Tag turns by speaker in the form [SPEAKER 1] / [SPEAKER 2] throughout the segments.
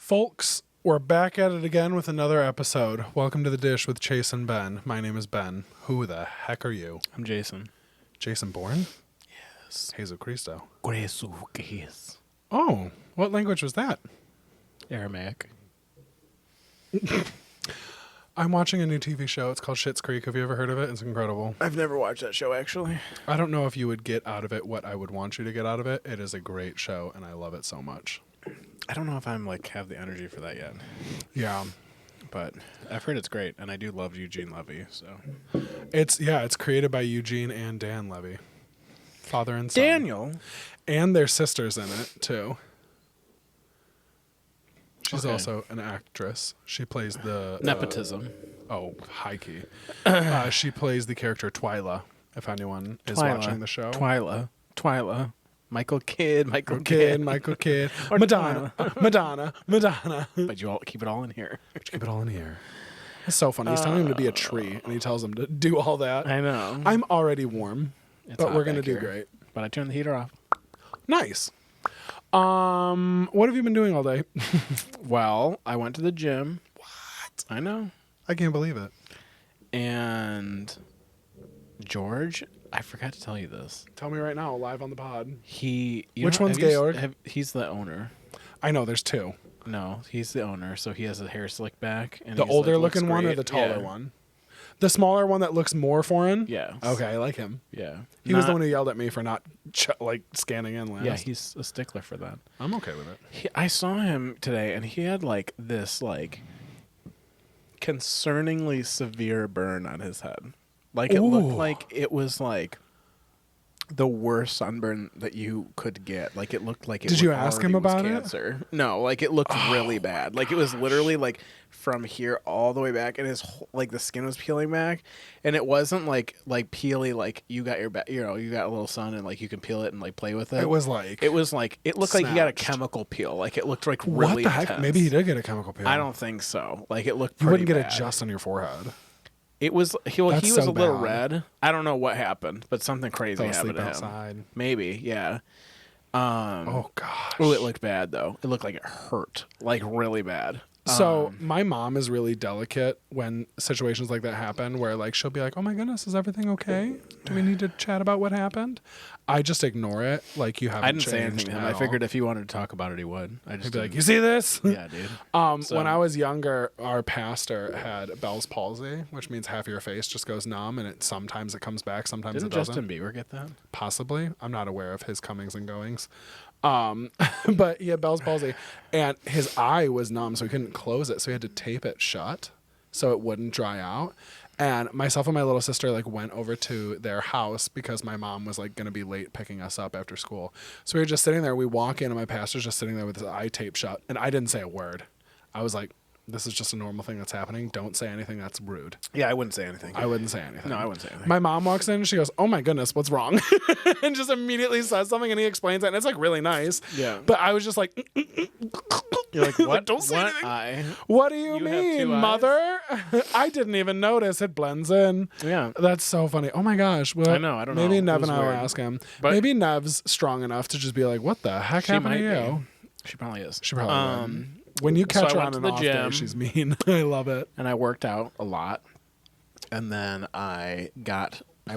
[SPEAKER 1] Folks, we're back at it again with another episode. Welcome to The Dish with Chase and Ben. My name is Ben. Who the heck are you?
[SPEAKER 2] I'm Jason.
[SPEAKER 1] Jason Bourne?
[SPEAKER 2] Yes.
[SPEAKER 1] Jesus Christo.
[SPEAKER 2] Jesus.
[SPEAKER 1] Oh, what language was that?
[SPEAKER 2] Aramaic.
[SPEAKER 1] I'm watching a new TV show. It's called Schitt's Creek. Have you ever heard of it? It's incredible.
[SPEAKER 2] I've never watched that show, actually.
[SPEAKER 1] I don't know if you would get out of it what I would want you to get out of it. It is a great show, and I love it so much.
[SPEAKER 2] I don't know if I'm have the energy for that yet.
[SPEAKER 1] Yeah.
[SPEAKER 2] But I've heard it's great, and I do love Eugene Levy, so.
[SPEAKER 1] It's created by Eugene and Dan Levy. Father and son.
[SPEAKER 2] Daniel?
[SPEAKER 1] And their sisters in it, too. She's
[SPEAKER 2] Okay.
[SPEAKER 1] also an actress. She plays the...
[SPEAKER 2] Nepotism.
[SPEAKER 1] High key. She plays the character Twyla, if anyone is watching the show.
[SPEAKER 2] Twyla. Michael Kidd.
[SPEAKER 1] Michael Kidd.
[SPEAKER 2] Or
[SPEAKER 1] Madonna. Madonna.
[SPEAKER 2] But you all keep it all in here.
[SPEAKER 1] Keep it all in here. It's so funny. He's telling him to be a tree, and he tells him to do all that.
[SPEAKER 2] I know.
[SPEAKER 1] I'm already warm, but we're going to do great.
[SPEAKER 2] But I turned the heater off.
[SPEAKER 1] Nice. What have you been doing all day?
[SPEAKER 2] Well, I went to the gym.
[SPEAKER 1] What?
[SPEAKER 2] I know.
[SPEAKER 1] I can't believe it.
[SPEAKER 2] And George, I forgot to tell you this.
[SPEAKER 1] Tell me right now, live on the pod.
[SPEAKER 2] Which
[SPEAKER 1] one's Georg?
[SPEAKER 2] He's the owner.
[SPEAKER 1] I know, there's two.
[SPEAKER 2] No, he's the owner, so he has a hair slick back. And
[SPEAKER 1] The
[SPEAKER 2] he's
[SPEAKER 1] older
[SPEAKER 2] looks
[SPEAKER 1] looking one or
[SPEAKER 2] great.
[SPEAKER 1] the taller
[SPEAKER 2] Yeah.
[SPEAKER 1] one? The smaller one that looks more foreign?
[SPEAKER 2] Yeah.
[SPEAKER 1] Okay, I like him.
[SPEAKER 2] Yeah.
[SPEAKER 1] He was the one who yelled at me for not scanning in last.
[SPEAKER 2] Yeah, he's a stickler for that.
[SPEAKER 1] I'm okay with it.
[SPEAKER 2] I saw him today, and he had this concerningly severe burn on his head. It looked like it was the worst sunburn that you could get. It looked like it.
[SPEAKER 1] Did you ask him about
[SPEAKER 2] cancer. No, it looked really bad. It was literally from here all the way back, and his the skin was peeling back, and it wasn't peely you got your back. You got a little sun and you can peel it and play with it.
[SPEAKER 1] It was
[SPEAKER 2] it looked like he got a chemical peel. It looked really
[SPEAKER 1] what the heck?
[SPEAKER 2] intense.
[SPEAKER 1] Maybe he did get a chemical peel.
[SPEAKER 2] I don't think so. It looked.
[SPEAKER 1] You wouldn't get
[SPEAKER 2] bad.
[SPEAKER 1] it just on your forehead.
[SPEAKER 2] It was he was
[SPEAKER 1] so
[SPEAKER 2] a little
[SPEAKER 1] bad.
[SPEAKER 2] red. I don't know what happened, but something crazy
[SPEAKER 1] Fell
[SPEAKER 2] happened
[SPEAKER 1] asleep
[SPEAKER 2] to him.
[SPEAKER 1] outside.
[SPEAKER 2] Maybe, yeah.
[SPEAKER 1] Oh gosh.
[SPEAKER 2] Oh, it looked bad though. It looked like it hurt, really bad.
[SPEAKER 1] So my mom is really delicate when situations like that happen, where she'll be like, "Oh my goodness, is everything okay? Do we need to chat about what happened?" I just ignore it. You haven't.
[SPEAKER 2] I didn't say anything
[SPEAKER 1] changed
[SPEAKER 2] to him.
[SPEAKER 1] at
[SPEAKER 2] I figured
[SPEAKER 1] all.
[SPEAKER 2] if he wanted to talk about it, he would. I just
[SPEAKER 1] He'd be like,
[SPEAKER 2] didn't.
[SPEAKER 1] "You see this?"
[SPEAKER 2] Yeah, dude.
[SPEAKER 1] When I was younger, our pastor had Bell's palsy, which means half your face just goes numb, and sometimes it comes back, sometimes
[SPEAKER 2] Didn't
[SPEAKER 1] it doesn't.
[SPEAKER 2] Justin Bieber get that?
[SPEAKER 1] Possibly. I'm not aware of his comings and goings. But he had Bell's palsy, and his eye was numb, so he couldn't close it, so he had to tape it shut so it wouldn't dry out. And myself and my little sister went over to their house because my mom was going to be late picking us up after school. So we were just sitting there. We walk in, and my pastor's just sitting there with his eye taped shut, and I didn't say a word. I was like, "This is just a normal thing that's happening. Don't say anything that's rude."
[SPEAKER 2] Yeah, I wouldn't say anything.
[SPEAKER 1] I wouldn't say anything.
[SPEAKER 2] No, I wouldn't say anything.
[SPEAKER 1] My mom walks in and she goes, "Oh my goodness, what's wrong?" and just immediately says something, and he explains it, and it's really nice.
[SPEAKER 2] Yeah.
[SPEAKER 1] But I was just like,
[SPEAKER 2] You're like, what?
[SPEAKER 1] Don't say
[SPEAKER 2] what
[SPEAKER 1] anything.
[SPEAKER 2] eye?
[SPEAKER 1] "What do you
[SPEAKER 2] You have
[SPEAKER 1] mean,
[SPEAKER 2] two eyes?
[SPEAKER 1] mother?" I didn't even notice. It blends in.
[SPEAKER 2] Yeah.
[SPEAKER 1] That's so funny. Oh my gosh. Well,
[SPEAKER 2] I know, I don't know.
[SPEAKER 1] Maybe
[SPEAKER 2] It
[SPEAKER 1] Nev
[SPEAKER 2] was
[SPEAKER 1] and I will
[SPEAKER 2] weird.
[SPEAKER 1] ask him.
[SPEAKER 2] But-
[SPEAKER 1] Maybe Nev's strong enough to just be like, "What the heck
[SPEAKER 2] She
[SPEAKER 1] happened
[SPEAKER 2] might
[SPEAKER 1] to you?"
[SPEAKER 2] be. She probably is.
[SPEAKER 1] She probably would. When you catch her
[SPEAKER 2] I
[SPEAKER 1] on
[SPEAKER 2] went
[SPEAKER 1] an
[SPEAKER 2] to the
[SPEAKER 1] off day,
[SPEAKER 2] gym.
[SPEAKER 1] she's mean. I love it.
[SPEAKER 2] And I worked out a lot. And then I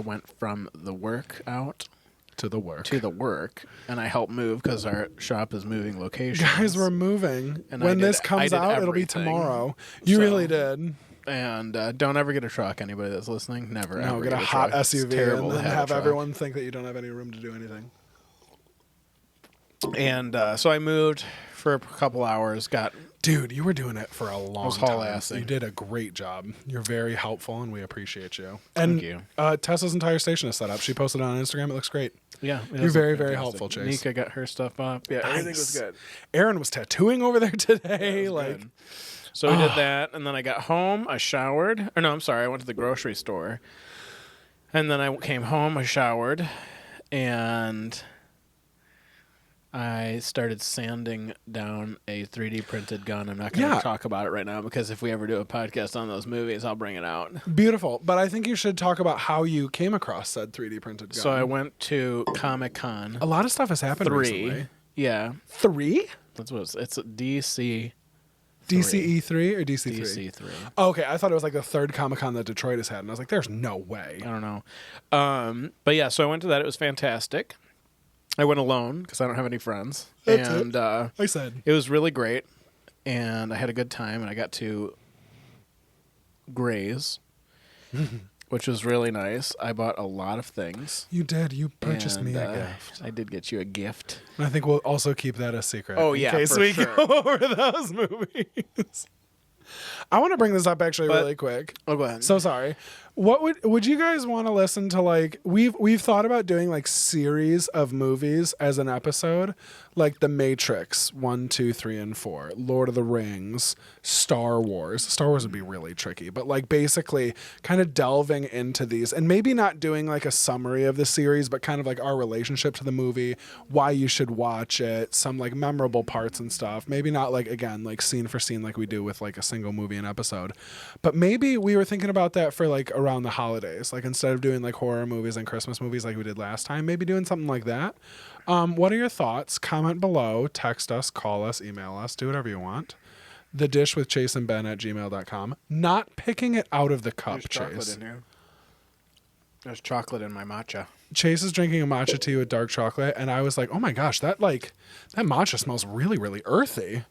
[SPEAKER 2] went from the workout
[SPEAKER 1] To the work.
[SPEAKER 2] to the work, and I helped move because our shop is moving locations.
[SPEAKER 1] Guys, we're moving.
[SPEAKER 2] And
[SPEAKER 1] When
[SPEAKER 2] I did-
[SPEAKER 1] this comes
[SPEAKER 2] I did
[SPEAKER 1] out, it'll be
[SPEAKER 2] everything.
[SPEAKER 1] tomorrow. You
[SPEAKER 2] So-
[SPEAKER 1] really did.
[SPEAKER 2] And don't ever get a truck. Anybody that's listening, never.
[SPEAKER 1] No,
[SPEAKER 2] ever
[SPEAKER 1] get a hot
[SPEAKER 2] truck. It's
[SPEAKER 1] SUV
[SPEAKER 2] terrible
[SPEAKER 1] and
[SPEAKER 2] to
[SPEAKER 1] then
[SPEAKER 2] a
[SPEAKER 1] have
[SPEAKER 2] truck.
[SPEAKER 1] everyone think that you don't have any room to do anything.
[SPEAKER 2] And so I moved for a couple hours.
[SPEAKER 1] Dude, you were doing it for a long
[SPEAKER 2] was
[SPEAKER 1] time.
[SPEAKER 2] haul-assing.
[SPEAKER 1] You did a great job. You're very helpful, and we appreciate you. And
[SPEAKER 2] Thank you.
[SPEAKER 1] Tessa's entire station is set up. She posted it on Instagram. It looks great.
[SPEAKER 2] Yeah,
[SPEAKER 1] You're very, very helpful, Chase.
[SPEAKER 2] Nika got her stuff up. Yeah, everything was
[SPEAKER 1] Nice.
[SPEAKER 2] good.
[SPEAKER 1] Aaron was tattooing over there today.
[SPEAKER 2] Good. So we did that, and then I got home. I showered. Or no, I'm sorry. I went to the grocery store, and then I came home. I showered, and I started sanding down a 3D printed gun. I'm not going to talk about it right now because if we ever do a podcast on those movies, I'll bring it out.
[SPEAKER 1] Beautiful. But I think you should talk about how you came across said 3D printed gun.
[SPEAKER 2] So I went to Comic-Con.
[SPEAKER 1] A lot of stuff has happened
[SPEAKER 2] 3.
[SPEAKER 1] recently.
[SPEAKER 2] Yeah.
[SPEAKER 1] 3?
[SPEAKER 2] That's what it's a DC
[SPEAKER 1] DCE3 or DC3?
[SPEAKER 2] DC3.
[SPEAKER 1] Oh, okay, I thought it was like the third Comic-Con that Detroit has had, and I was like, there's no way.
[SPEAKER 2] I don't know. But yeah, so I went to that. It was fantastic. I went alone because I don't have any friends. And
[SPEAKER 1] I said.
[SPEAKER 2] it was really great. And I had a good time, and I got to graze, which was really nice. I bought a lot of things.
[SPEAKER 1] You did. You purchased me a
[SPEAKER 2] And,
[SPEAKER 1] gift.
[SPEAKER 2] I did get you a gift.
[SPEAKER 1] And I think we'll also keep that a secret.
[SPEAKER 2] Oh,
[SPEAKER 1] in
[SPEAKER 2] yeah,
[SPEAKER 1] case
[SPEAKER 2] for
[SPEAKER 1] we
[SPEAKER 2] sure.
[SPEAKER 1] go over those movies. I want to bring this up actually really quick.
[SPEAKER 2] Oh, go ahead.
[SPEAKER 1] So sorry. What would you guys want to listen to? Like we've thought about doing like series of movies as an episode, like The Matrix 1, 2, 3, and 4, Lord of the Rings, Star Wars. Star Wars would be really tricky, but like basically kind of delving into these and maybe not doing like a summary of the series, but kind of like our relationship to the movie, why you should watch it, some like memorable parts and stuff. Maybe not like again like scene for scene like we do with like a single movie an episode, but maybe we were thinking about that for like around the holidays, like instead of doing like horror movies and Christmas movies like we did last time, maybe doing something like that. What are your thoughts? Comment below, text us, call us, email us, do whatever you want. The Dish with Chase and Ben at gmail.com. Not picking it out of the cup,
[SPEAKER 2] There's chocolate
[SPEAKER 1] Chase.
[SPEAKER 2] in here. There's chocolate in my matcha.
[SPEAKER 1] Chase is drinking a matcha tea with dark chocolate, and I was like, oh my gosh, that matcha smells really, really earthy.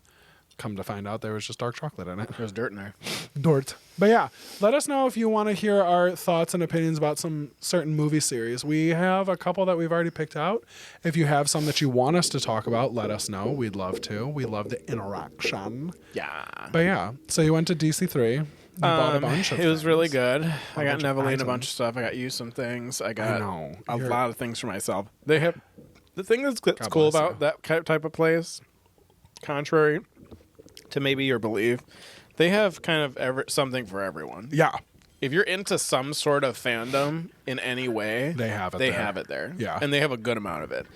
[SPEAKER 1] Come to find out there was just dark chocolate in it.
[SPEAKER 2] There's dirt in there.
[SPEAKER 1] Dort. But yeah, let us know if you want to hear our thoughts and opinions about some certain movie series. We have a couple that we've already picked out. If you have some that you want us to talk about, let us know. We'd love to. We love the interaction.
[SPEAKER 2] Yeah.
[SPEAKER 1] But yeah, so you went to DC3. You bought a bunch of
[SPEAKER 2] It was
[SPEAKER 1] things.
[SPEAKER 2] really good. I got
[SPEAKER 1] bunch of
[SPEAKER 2] Neveline a
[SPEAKER 1] items.
[SPEAKER 2] bunch of stuff. I got you some things. I got
[SPEAKER 1] know.
[SPEAKER 2] a
[SPEAKER 1] You're-
[SPEAKER 2] lot of things for myself. They have the thing that's
[SPEAKER 1] God
[SPEAKER 2] cool
[SPEAKER 1] bless
[SPEAKER 2] about
[SPEAKER 1] you.
[SPEAKER 2] that type of place, contrary to maybe your belief, they have kind of something for everyone.
[SPEAKER 1] Yeah,
[SPEAKER 2] If you're into some sort of fandom in any way,
[SPEAKER 1] they have it
[SPEAKER 2] they
[SPEAKER 1] there.
[SPEAKER 2] have it there.
[SPEAKER 1] Yeah.
[SPEAKER 2] And they have a good amount of it.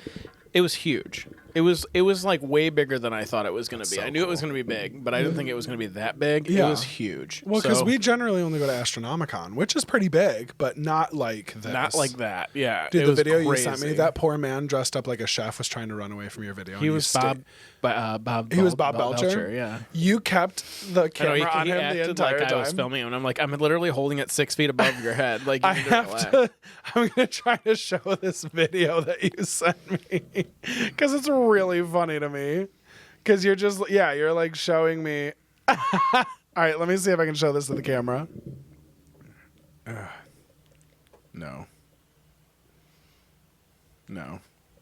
[SPEAKER 2] It was huge. It was like way bigger than I thought it was going to be.
[SPEAKER 1] so
[SPEAKER 2] I knew it was
[SPEAKER 1] cool.
[SPEAKER 2] going to be big, but I didn't think it was going to be that big.
[SPEAKER 1] Yeah.
[SPEAKER 2] It was huge.
[SPEAKER 1] Well, because
[SPEAKER 2] So-
[SPEAKER 1] we generally only go to Astronomicon, which is pretty big, but not like this.
[SPEAKER 2] not like that. Yeah.
[SPEAKER 1] Dude,
[SPEAKER 2] it
[SPEAKER 1] the
[SPEAKER 2] was
[SPEAKER 1] video
[SPEAKER 2] crazy.
[SPEAKER 1] you sent me, that poor man dressed up like a chef was trying to run away from your video.
[SPEAKER 2] He
[SPEAKER 1] and
[SPEAKER 2] was
[SPEAKER 1] you
[SPEAKER 2] Bob.
[SPEAKER 1] He was Bob Belcher?
[SPEAKER 2] Yeah.
[SPEAKER 1] You kept the
[SPEAKER 2] I know,
[SPEAKER 1] camera on
[SPEAKER 2] he
[SPEAKER 1] him the
[SPEAKER 2] acted
[SPEAKER 1] entire
[SPEAKER 2] like
[SPEAKER 1] time.
[SPEAKER 2] I was filming him, and I'm like, I'm literally holding it 6 feet above your head. Like, you
[SPEAKER 1] I
[SPEAKER 2] need
[SPEAKER 1] have
[SPEAKER 2] relax.
[SPEAKER 1] to. I'm gonna try to show this video that you sent me because it's really funny to me. Because you're like showing me. All right, let me see if I can show this to the camera.
[SPEAKER 2] No.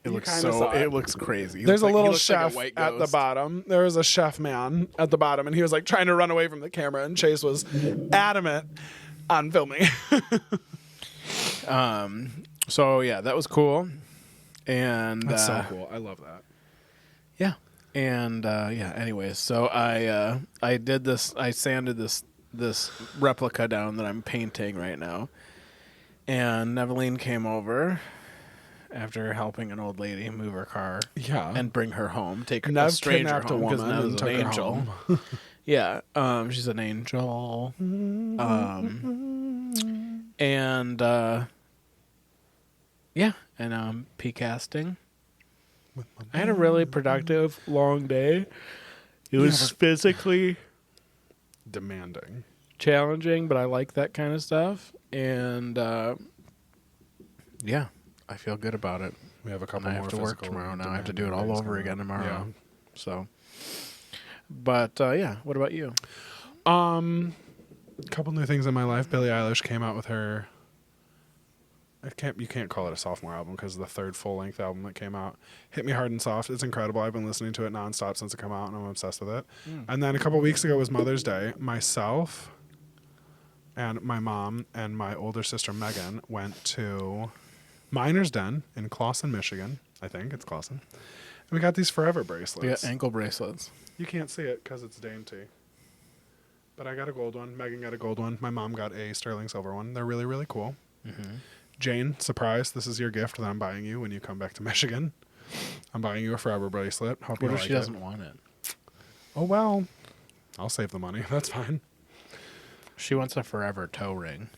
[SPEAKER 2] It
[SPEAKER 1] You
[SPEAKER 2] looks
[SPEAKER 1] kinda saw it.
[SPEAKER 2] It looks crazy. He
[SPEAKER 1] There's a
[SPEAKER 2] looks
[SPEAKER 1] little
[SPEAKER 2] he looks like
[SPEAKER 1] chef
[SPEAKER 2] white
[SPEAKER 1] at the
[SPEAKER 2] ghost.
[SPEAKER 1] bottom. There was a chef man at the bottom, and he was like trying to run away from the camera, and Chase was adamant on filming.
[SPEAKER 2] So yeah, that was cool. And
[SPEAKER 1] That's so cool. I love that.
[SPEAKER 2] yeah. And yeah, anyways, so I did this, I sanded this replica down that I'm painting right now. And Neveline came over after helping an old lady move her car
[SPEAKER 1] Yeah.
[SPEAKER 2] and bring her home, take her, a
[SPEAKER 1] Nev
[SPEAKER 2] stranger
[SPEAKER 1] kidnapped a
[SPEAKER 2] home, 'cause
[SPEAKER 1] woman
[SPEAKER 2] Nev's
[SPEAKER 1] and
[SPEAKER 2] an
[SPEAKER 1] took her
[SPEAKER 2] angel.
[SPEAKER 1] home.
[SPEAKER 2] Yeah, she's an angel. And yeah, and PCasting. I had a really productive long day. It was physically
[SPEAKER 1] Demanding.
[SPEAKER 2] challenging, but I like that kind of stuff. And yeah, I feel good about it.
[SPEAKER 1] We have a
[SPEAKER 2] And
[SPEAKER 1] couple
[SPEAKER 2] I
[SPEAKER 1] more
[SPEAKER 2] have to work
[SPEAKER 1] physical
[SPEAKER 2] tomorrow now. I have to do it
[SPEAKER 1] demanding
[SPEAKER 2] all
[SPEAKER 1] things
[SPEAKER 2] over
[SPEAKER 1] coming
[SPEAKER 2] again
[SPEAKER 1] up.
[SPEAKER 2] tomorrow.
[SPEAKER 1] Yeah.
[SPEAKER 2] So, but yeah, what about you?
[SPEAKER 1] A couple new things in my life. Billie Eilish came out with her. You can't call it a sophomore album because the third full length album that came out, Hit Me Hard and Soft. It's incredible. I've been listening to it nonstop since it came out, and I'm obsessed with it. And then a couple weeks ago was Mother's Day. Myself and my mom and my older sister Megan went to Miner's Den in Clawson, Michigan. I think it's Clawson. And we got these Forever bracelets.
[SPEAKER 2] Yeah, ankle bracelets.
[SPEAKER 1] You can't see it because it's dainty. But I got a gold one. Megan got a gold one. My mom got a sterling silver one. They're really, really cool.
[SPEAKER 2] Mm-hmm.
[SPEAKER 1] Jane, surprise. This is your gift that I'm buying you when you come back to Michigan. I'm buying you a Forever bracelet. Hope
[SPEAKER 2] What
[SPEAKER 1] you
[SPEAKER 2] if
[SPEAKER 1] like
[SPEAKER 2] she
[SPEAKER 1] it.
[SPEAKER 2] doesn't want it?
[SPEAKER 1] Oh, well. I'll save the money. That's fine.
[SPEAKER 2] She wants a forever toe ring.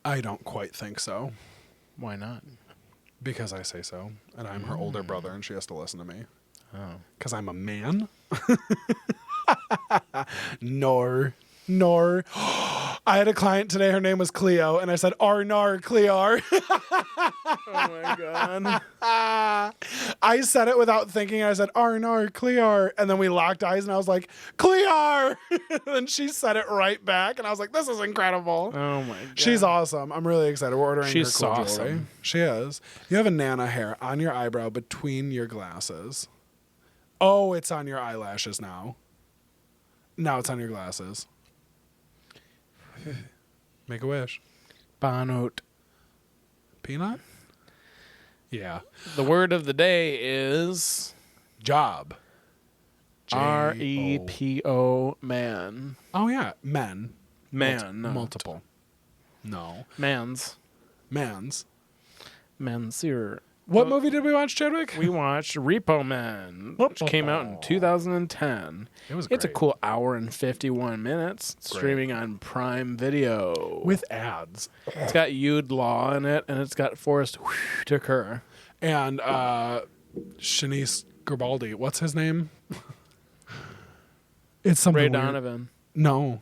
[SPEAKER 1] I don't quite think so.
[SPEAKER 2] Why not?
[SPEAKER 1] Because I say so. And I'm her older brother and she has to listen to me.
[SPEAKER 2] Oh.
[SPEAKER 1] Because I'm a man. Nor. I had a client today. Her name was Cleo, and I said, "Arnar, Clear."
[SPEAKER 2] Oh my god.
[SPEAKER 1] I said it without thinking. I said, "Arnar, Clear," and then we locked eyes, and I was like, "Clear." And she said it right back, and I was like, "This is incredible."
[SPEAKER 2] Oh my god.
[SPEAKER 1] She's awesome. I'm really excited. We're ordering
[SPEAKER 2] She's
[SPEAKER 1] her cool
[SPEAKER 2] awesome.
[SPEAKER 1] jewelry. She is. You have a Nana hair on your eyebrow between your glasses. Oh, it's on your eyelashes now. Now it's on your glasses. Make a wish.
[SPEAKER 2] Bonut.
[SPEAKER 1] Peanut? Yeah.
[SPEAKER 2] The word of the day is
[SPEAKER 1] Job.
[SPEAKER 2] Repo man.
[SPEAKER 1] Oh, yeah. Men.
[SPEAKER 2] Man. No.
[SPEAKER 1] Multiple. No.
[SPEAKER 2] Mans.
[SPEAKER 1] Mans.
[SPEAKER 2] Monsieur.
[SPEAKER 1] What movie did we watch, Chadwick?
[SPEAKER 2] We watched Repo Men, which came out in 2010.
[SPEAKER 1] It was
[SPEAKER 2] It's a
[SPEAKER 1] great.
[SPEAKER 2] cool hour and 51 minutes. It's streaming on Prime Video.
[SPEAKER 1] With ads.
[SPEAKER 2] It's got Jude Law in it, and it's got Forrest Whitaker.
[SPEAKER 1] And Shanice Garibaldi. What's his name? It's something
[SPEAKER 2] Ray
[SPEAKER 1] weird.
[SPEAKER 2] Donovan.
[SPEAKER 1] No.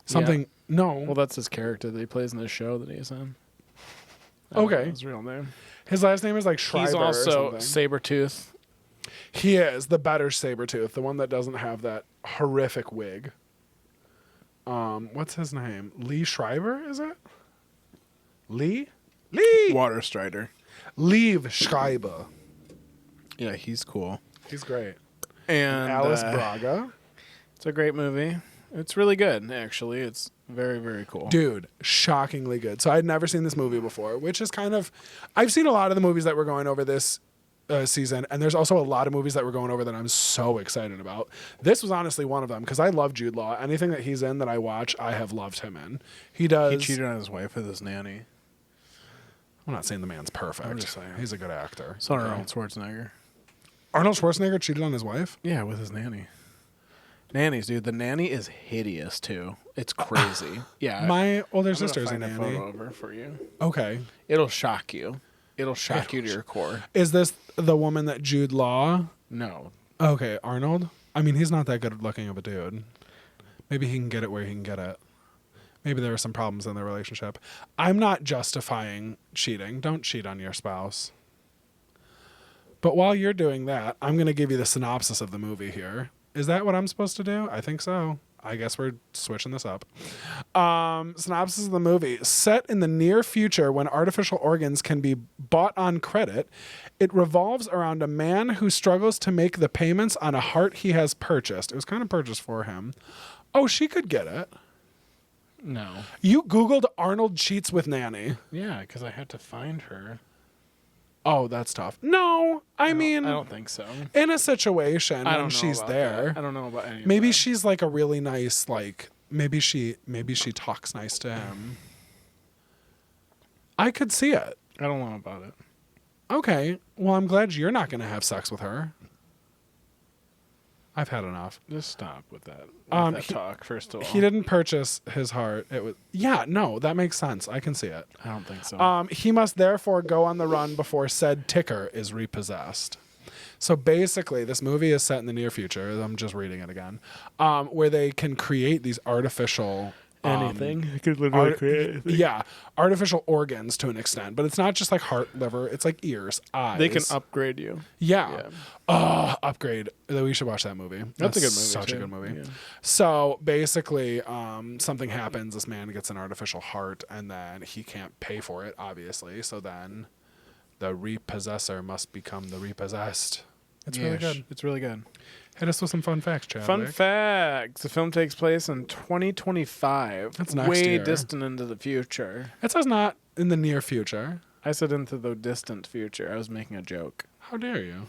[SPEAKER 1] Something.
[SPEAKER 2] Yeah.
[SPEAKER 1] No.
[SPEAKER 2] Well, that's his character that he plays in the show that he's in. I
[SPEAKER 1] Okay.
[SPEAKER 2] don't know his real name.
[SPEAKER 1] His last name is like Schreiber
[SPEAKER 2] He's
[SPEAKER 1] or
[SPEAKER 2] also
[SPEAKER 1] something.
[SPEAKER 2] Sabretooth.
[SPEAKER 1] He is the better Sabretooth, the one that doesn't have that horrific wig. What's his name? Lee Schreiber, is it? Lee?
[SPEAKER 2] Water Strider.
[SPEAKER 1] Liev Schreiber.
[SPEAKER 2] Yeah, he's cool.
[SPEAKER 1] He's great.
[SPEAKER 2] And
[SPEAKER 1] Alice Braga.
[SPEAKER 2] it's a great movie. It's really good, actually. It's very, very cool.
[SPEAKER 1] Dude, shockingly good. So I'd never seen this movie before, which is kind of... I've seen a lot of the movies that we're going over this season, and there's also a lot of movies that we're going over that I'm so excited about. This was honestly one of them, because I love Jude Law. Anything that he's in that I watch, I have loved him in. He does...
[SPEAKER 2] He cheated on his wife with his nanny.
[SPEAKER 1] I'm not saying the man's perfect.
[SPEAKER 2] I'm just saying.
[SPEAKER 1] He's a good actor.
[SPEAKER 2] So
[SPEAKER 1] Okay.
[SPEAKER 2] Arnold Schwarzenegger.
[SPEAKER 1] Arnold Schwarzenegger cheated on his wife?
[SPEAKER 2] Yeah, with his nanny. Nannies, dude. The nanny is hideous, too. It's crazy. Yeah.
[SPEAKER 1] My older
[SPEAKER 2] I'm
[SPEAKER 1] sister's a
[SPEAKER 2] gonna find a
[SPEAKER 1] nanny.
[SPEAKER 2] photo of her for you.
[SPEAKER 1] Okay.
[SPEAKER 2] It'll shock you. It'll shock you to your core.
[SPEAKER 1] Is this the woman that Jude Law?
[SPEAKER 2] No.
[SPEAKER 1] Okay, Arnold? I mean, he's not that good looking of a dude. Maybe he can get it where he can get it. Maybe there were some problems in their relationship. I'm not justifying cheating. Don't cheat on your spouse. But while you're doing that, I'm going to give you the synopsis of the movie here. Is that what I'm supposed to do? I think so. I guess we're switching this up. Synopsis of the movie. Set in the near future when artificial organs can be bought on credit, it revolves around a man who struggles to make the payments on a heart he has purchased. It was kind of purchased for him. Oh, she could get it.
[SPEAKER 2] No.
[SPEAKER 1] You Googled Arnold cheats with nanny.
[SPEAKER 2] Yeah, because I had to find her.
[SPEAKER 1] Oh, that's tough. No, I mean,
[SPEAKER 2] I don't think so.
[SPEAKER 1] in a situation
[SPEAKER 2] I don't
[SPEAKER 1] when
[SPEAKER 2] know
[SPEAKER 1] she's
[SPEAKER 2] about
[SPEAKER 1] there,
[SPEAKER 2] that. I don't know about any of
[SPEAKER 1] maybe
[SPEAKER 2] that.
[SPEAKER 1] she's like a really nice, like maybe she talks nice to him. I could see it.
[SPEAKER 2] I don't know about it.
[SPEAKER 1] Okay, well, I'm glad you're not going to have sex with her. I've had enough.
[SPEAKER 2] Just stop with that.
[SPEAKER 1] He-
[SPEAKER 2] Talk, first of all.
[SPEAKER 1] He didn't purchase his heart. It was no, that makes sense. I can see it.
[SPEAKER 2] I don't think so.
[SPEAKER 1] He must therefore go on the run before said ticker is repossessed. So basically, this movie is set in the near future. I'm just reading it again, where they can create these artificial
[SPEAKER 2] Anything. You could literally create anything.
[SPEAKER 1] yeah, artificial organs to an extent, but it's not just like heart, liver. It's like ears, eyes.
[SPEAKER 2] They can upgrade you.
[SPEAKER 1] Yeah. Oh, Upgrade. We should watch that movie.
[SPEAKER 2] That's a good movie,
[SPEAKER 1] Such a
[SPEAKER 2] too.
[SPEAKER 1] good movie.
[SPEAKER 2] Yeah.
[SPEAKER 1] So basically, something happens. This man gets an artificial heart, and then he can't pay for it, obviously. So then the repossessor must become the repossessed. It's really good.
[SPEAKER 2] It's really good.
[SPEAKER 1] Hit us with some fun facts, Chadwick.
[SPEAKER 2] Fun facts. The film takes place in 2025.
[SPEAKER 1] That's next
[SPEAKER 2] way
[SPEAKER 1] year.
[SPEAKER 2] distant into the future.
[SPEAKER 1] It says not in the near future.
[SPEAKER 2] I said into the distant future. I was making a joke.
[SPEAKER 1] How dare you?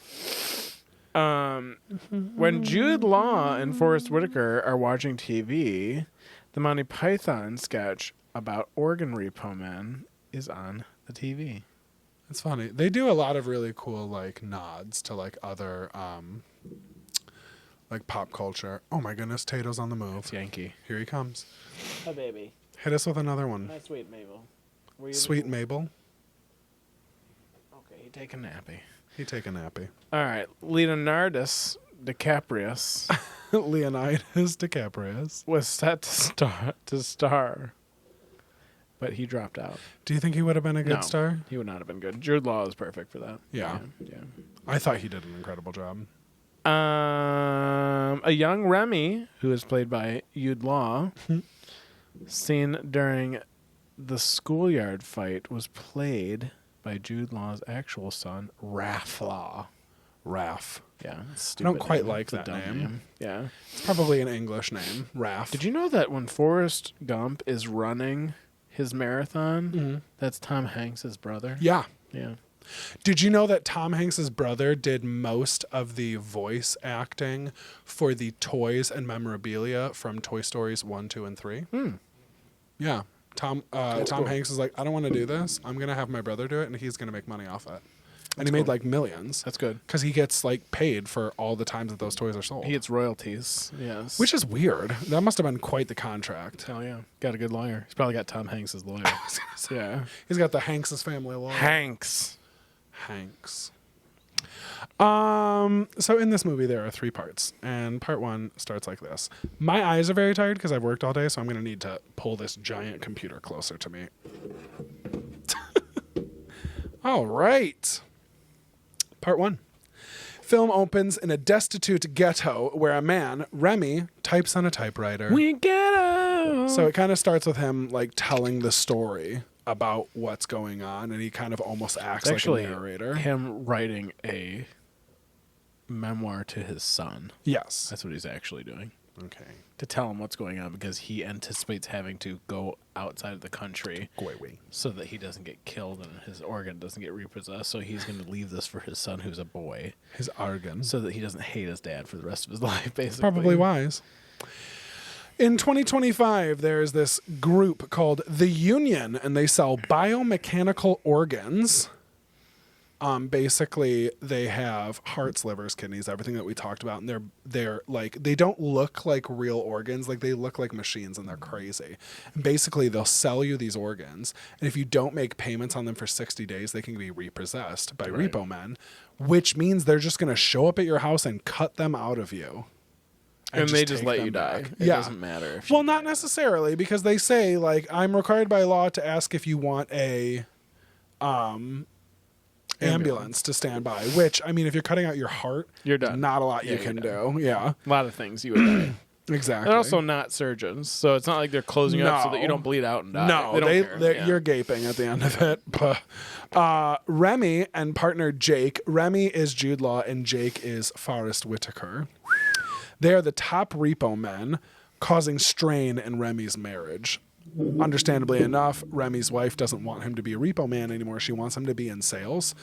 [SPEAKER 2] When Jude Law and Forrest Whitaker are watching TV, the Monty Python sketch about organ repo men is on the TV.
[SPEAKER 1] It's funny. They do a lot of really cool like nods to like other like pop culture. Oh my goodness, Tato's on the move.
[SPEAKER 2] It's Yankee.
[SPEAKER 1] Here he comes.
[SPEAKER 2] Hi, baby.
[SPEAKER 1] Hit us with another one.
[SPEAKER 2] Hi, sweet Mabel.
[SPEAKER 1] Sweet Mabel.
[SPEAKER 2] Okay, you take a nappy.
[SPEAKER 1] He take a nappy.
[SPEAKER 2] All right. Leonardus DiCaprio
[SPEAKER 1] Leonidas DiCaprio.
[SPEAKER 2] was set to star, but he dropped out.
[SPEAKER 1] Do you think he would have been a good
[SPEAKER 2] No,
[SPEAKER 1] star?
[SPEAKER 2] he would not have been good. Jude Law is perfect for that.
[SPEAKER 1] Yeah.
[SPEAKER 2] Yeah.
[SPEAKER 1] I thought he did an incredible job.
[SPEAKER 2] A young Remy, who is played by Jude Law, seen during the schoolyard fight, was played by Jude Law's actual son, Raph Law.
[SPEAKER 1] Raph.
[SPEAKER 2] Yeah,
[SPEAKER 1] I don't quite like that
[SPEAKER 2] dumb
[SPEAKER 1] name.
[SPEAKER 2] Yeah.
[SPEAKER 1] It's probably an English name. Raph.
[SPEAKER 2] Did you know that when Forrest Gump is running his marathon, that's Tom Hanks' brother?
[SPEAKER 1] Yeah.
[SPEAKER 2] Yeah.
[SPEAKER 1] Did you know that Tom Hanks's brother did most of the voice acting for the toys and memorabilia from Toy Stories 1, 2, and 3? Yeah. Tom
[SPEAKER 2] cool.
[SPEAKER 1] Hanks is like, I don't want to do this. I'm going to have my brother do it, and he's going to make money off it. And
[SPEAKER 2] That's
[SPEAKER 1] he made
[SPEAKER 2] cool.
[SPEAKER 1] like millions.
[SPEAKER 2] That's good.
[SPEAKER 1] Because he gets like paid for all the times that those toys are sold.
[SPEAKER 2] He gets royalties. Yes.
[SPEAKER 1] Which is weird. That must have been quite the contract.
[SPEAKER 2] Hell yeah. Got a good lawyer. He's probably got Tom Hanks' lawyer. Yeah.
[SPEAKER 1] He's got the Hanks' family law.
[SPEAKER 2] Hanks.
[SPEAKER 1] So in this movie there are 3 parts, and part 1 starts like this. My eyes are very tired because I've worked all day, so I'm going to need to pull this giant computer closer to me. All right. Part 1. Film opens in a destitute ghetto where a man, Remy, types on a typewriter.
[SPEAKER 2] We ghetto.
[SPEAKER 1] So it kind of starts with him like telling the story about what's going on, and he kind of almost acts
[SPEAKER 2] Actually,
[SPEAKER 1] like a narrator.
[SPEAKER 2] him writing a memoir to his son.
[SPEAKER 1] Yes.
[SPEAKER 2] That's what he's actually doing.
[SPEAKER 1] Okay.
[SPEAKER 2] To tell him what's going on because he anticipates having to go outside of the country so that he doesn't get killed and his organ doesn't get repossessed. So he's going to leave this for his son, who's a boy,
[SPEAKER 1] His organ.
[SPEAKER 2] so that he doesn't hate his dad for the rest of his life, basically.
[SPEAKER 1] Probably wise. In 2025, there's this group called The Union, and they sell biomechanical organs. Basically, they have hearts, livers, kidneys, everything that we talked about, and they're like, they don't look like real organs, like they look like machines, and they're crazy. And basically, they'll sell you these organs, and if you don't make payments on them for 60 days, they can be repossessed by Repo Men, which means they're just going to show up at your house and cut them out of you.
[SPEAKER 2] And they just
[SPEAKER 1] take
[SPEAKER 2] let
[SPEAKER 1] them
[SPEAKER 2] you die.
[SPEAKER 1] back.
[SPEAKER 2] It doesn't matter. If
[SPEAKER 1] Well, not necessarily, because they say, like, I'm required by law to ask if you want a ambulance to stand by, which, I mean, if you're cutting out your heart,
[SPEAKER 2] You're done.
[SPEAKER 1] not a lot you
[SPEAKER 2] you're
[SPEAKER 1] can
[SPEAKER 2] done.
[SPEAKER 1] do. Yeah,
[SPEAKER 2] A lot of things you would die.
[SPEAKER 1] exactly.
[SPEAKER 2] They're also not surgeons, so it's not like they're closing you up so that you don't bleed out and die.
[SPEAKER 1] No,
[SPEAKER 2] they don't care.
[SPEAKER 1] they're-
[SPEAKER 2] Yeah.
[SPEAKER 1] you're gaping at the end of it. But Remy and partner Jake, Remy is Jude Law and Jake is Forrest Whitaker. They are the top repo men, causing strain in Remy's marriage. Understandably enough, Remy's wife doesn't want him to be a repo man anymore. She wants him to be in sales.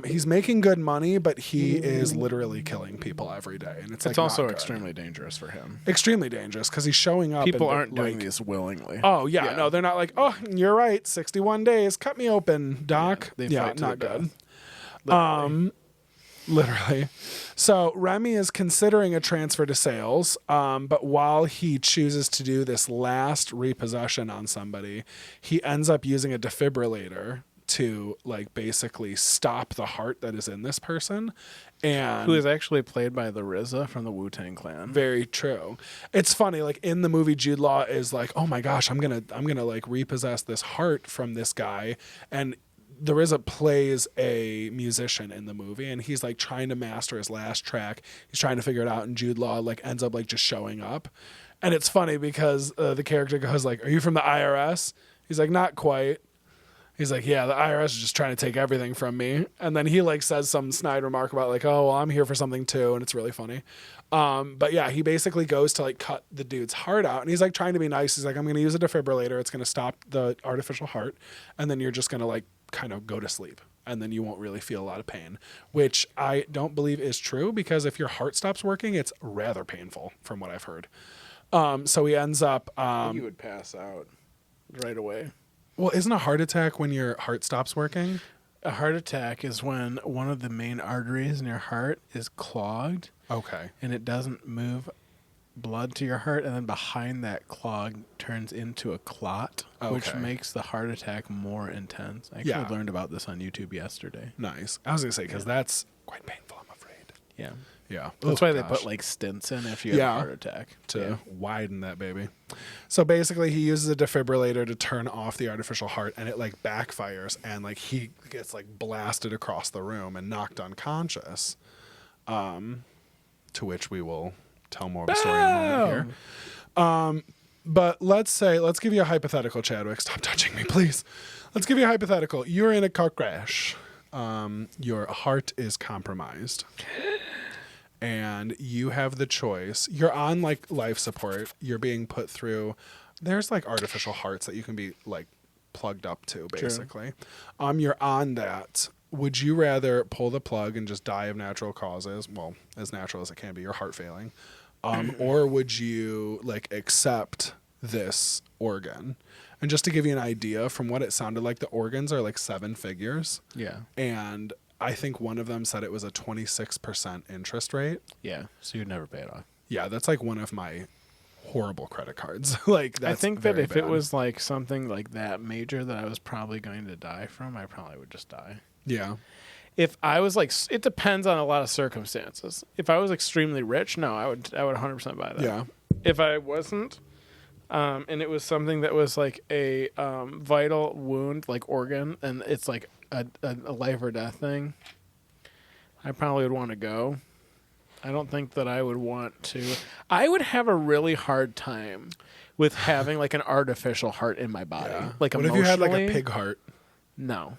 [SPEAKER 1] He's making good money, but he is literally killing people every day, and it's like
[SPEAKER 2] also
[SPEAKER 1] not good.
[SPEAKER 2] extremely dangerous for him.
[SPEAKER 1] Extremely dangerous because he's showing up.
[SPEAKER 2] People
[SPEAKER 1] and,
[SPEAKER 2] aren't doing
[SPEAKER 1] like,
[SPEAKER 2] these willingly.
[SPEAKER 1] Oh yeah, no, they're not like, oh, you're right, 61 days, cut me open, doc.
[SPEAKER 2] They
[SPEAKER 1] Yeah,
[SPEAKER 2] fight to
[SPEAKER 1] not
[SPEAKER 2] the
[SPEAKER 1] good.
[SPEAKER 2] Literally.
[SPEAKER 1] Literally. So Remy is considering a transfer to sales, but while he chooses to do this last repossession on somebody, he ends up using a defibrillator to like basically stop the heart that is in this person. And
[SPEAKER 2] Who is actually played by the RZA from the Wu-Tang Clan.
[SPEAKER 1] very true. It's funny, like in the movie, Jude Law is like, oh my gosh, I'm gonna like repossess this heart from this guy, and the RZA plays a musician in the movie, and he's like trying to master his last track. He's trying to figure it out, and Jude Law like ends up like just showing up. And it's funny because the character goes like, "Are you from the IRS?" He's like, "Not quite." He's like, "Yeah, the IRS is just trying to take everything from me." And then he like says some snide remark about like, "Oh, well, I'm here for something too," and it's really funny. But yeah, he basically goes to like cut the dude's heart out, and he's like trying to be nice. He's like, "I'm going to use a defibrillator. It's going to stop the artificial heart, and then you're just going to like kind of go to sleep, and then you won't really feel a lot of pain," which I don't believe is true, because if your heart stops working, it's rather painful from what I've heard. So he ends up
[SPEAKER 2] you would pass out right away.
[SPEAKER 1] well, isn't a heart attack when your heart stops working?
[SPEAKER 2] A heart attack is when one of the main arteries in your heart is clogged
[SPEAKER 1] Okay.
[SPEAKER 2] and it doesn't move blood to your heart, and then behind that clog turns into a clot, which
[SPEAKER 1] Okay.
[SPEAKER 2] makes the heart attack more intense. I actually
[SPEAKER 1] Yeah.
[SPEAKER 2] learned about this on YouTube yesterday.
[SPEAKER 1] Nice. I was going to say, because that's quite painful, I'm afraid.
[SPEAKER 2] Yeah.
[SPEAKER 1] Yeah.
[SPEAKER 2] That's
[SPEAKER 1] Oh,
[SPEAKER 2] why they
[SPEAKER 1] gosh.
[SPEAKER 2] put like stents in after you have a heart attack.
[SPEAKER 1] To widen that baby. So basically he uses a defibrillator to turn off the artificial heart, and it like backfires, and like he gets like blasted across the room and knocked unconscious. To which we will tell more of the story in a moment here. But let's give you a hypothetical, Chadwick. Stop touching me, please. Let's give you a hypothetical. You're in a car crash. Your heart is compromised. And you have the choice. You're on like life support. You're being put through. There's like artificial hearts that you can be like plugged up to, basically. You're on that. Would you rather pull the plug and just die of natural causes? Well, as natural as it can be, your heart failing. Or would you like accept this organ? And just to give you an idea, from what it sounded like, the organs are like 7 figures.
[SPEAKER 2] Yeah.
[SPEAKER 1] And I think one of them said it was a 26% interest rate.
[SPEAKER 2] Yeah. So you'd never pay it off.
[SPEAKER 1] Yeah, that's like one of my horrible credit cards. Like that's
[SPEAKER 2] I think that if
[SPEAKER 1] bad.
[SPEAKER 2] it was like something like that major that I was probably going to die from, I probably would just die.
[SPEAKER 1] Yeah.
[SPEAKER 2] If I was like, it depends on a lot of circumstances. If I was extremely rich, no, I would 100% buy that.
[SPEAKER 1] Yeah.
[SPEAKER 2] If I wasn't, and it was something that was like a vital wound, like organ, and it's like a life or death thing, I probably would want to go. I don't think that I would want to. I would have a really hard time with having like an artificial heart in my body.
[SPEAKER 1] Yeah.
[SPEAKER 2] Like
[SPEAKER 1] what if you had like a pig heart?
[SPEAKER 2] No.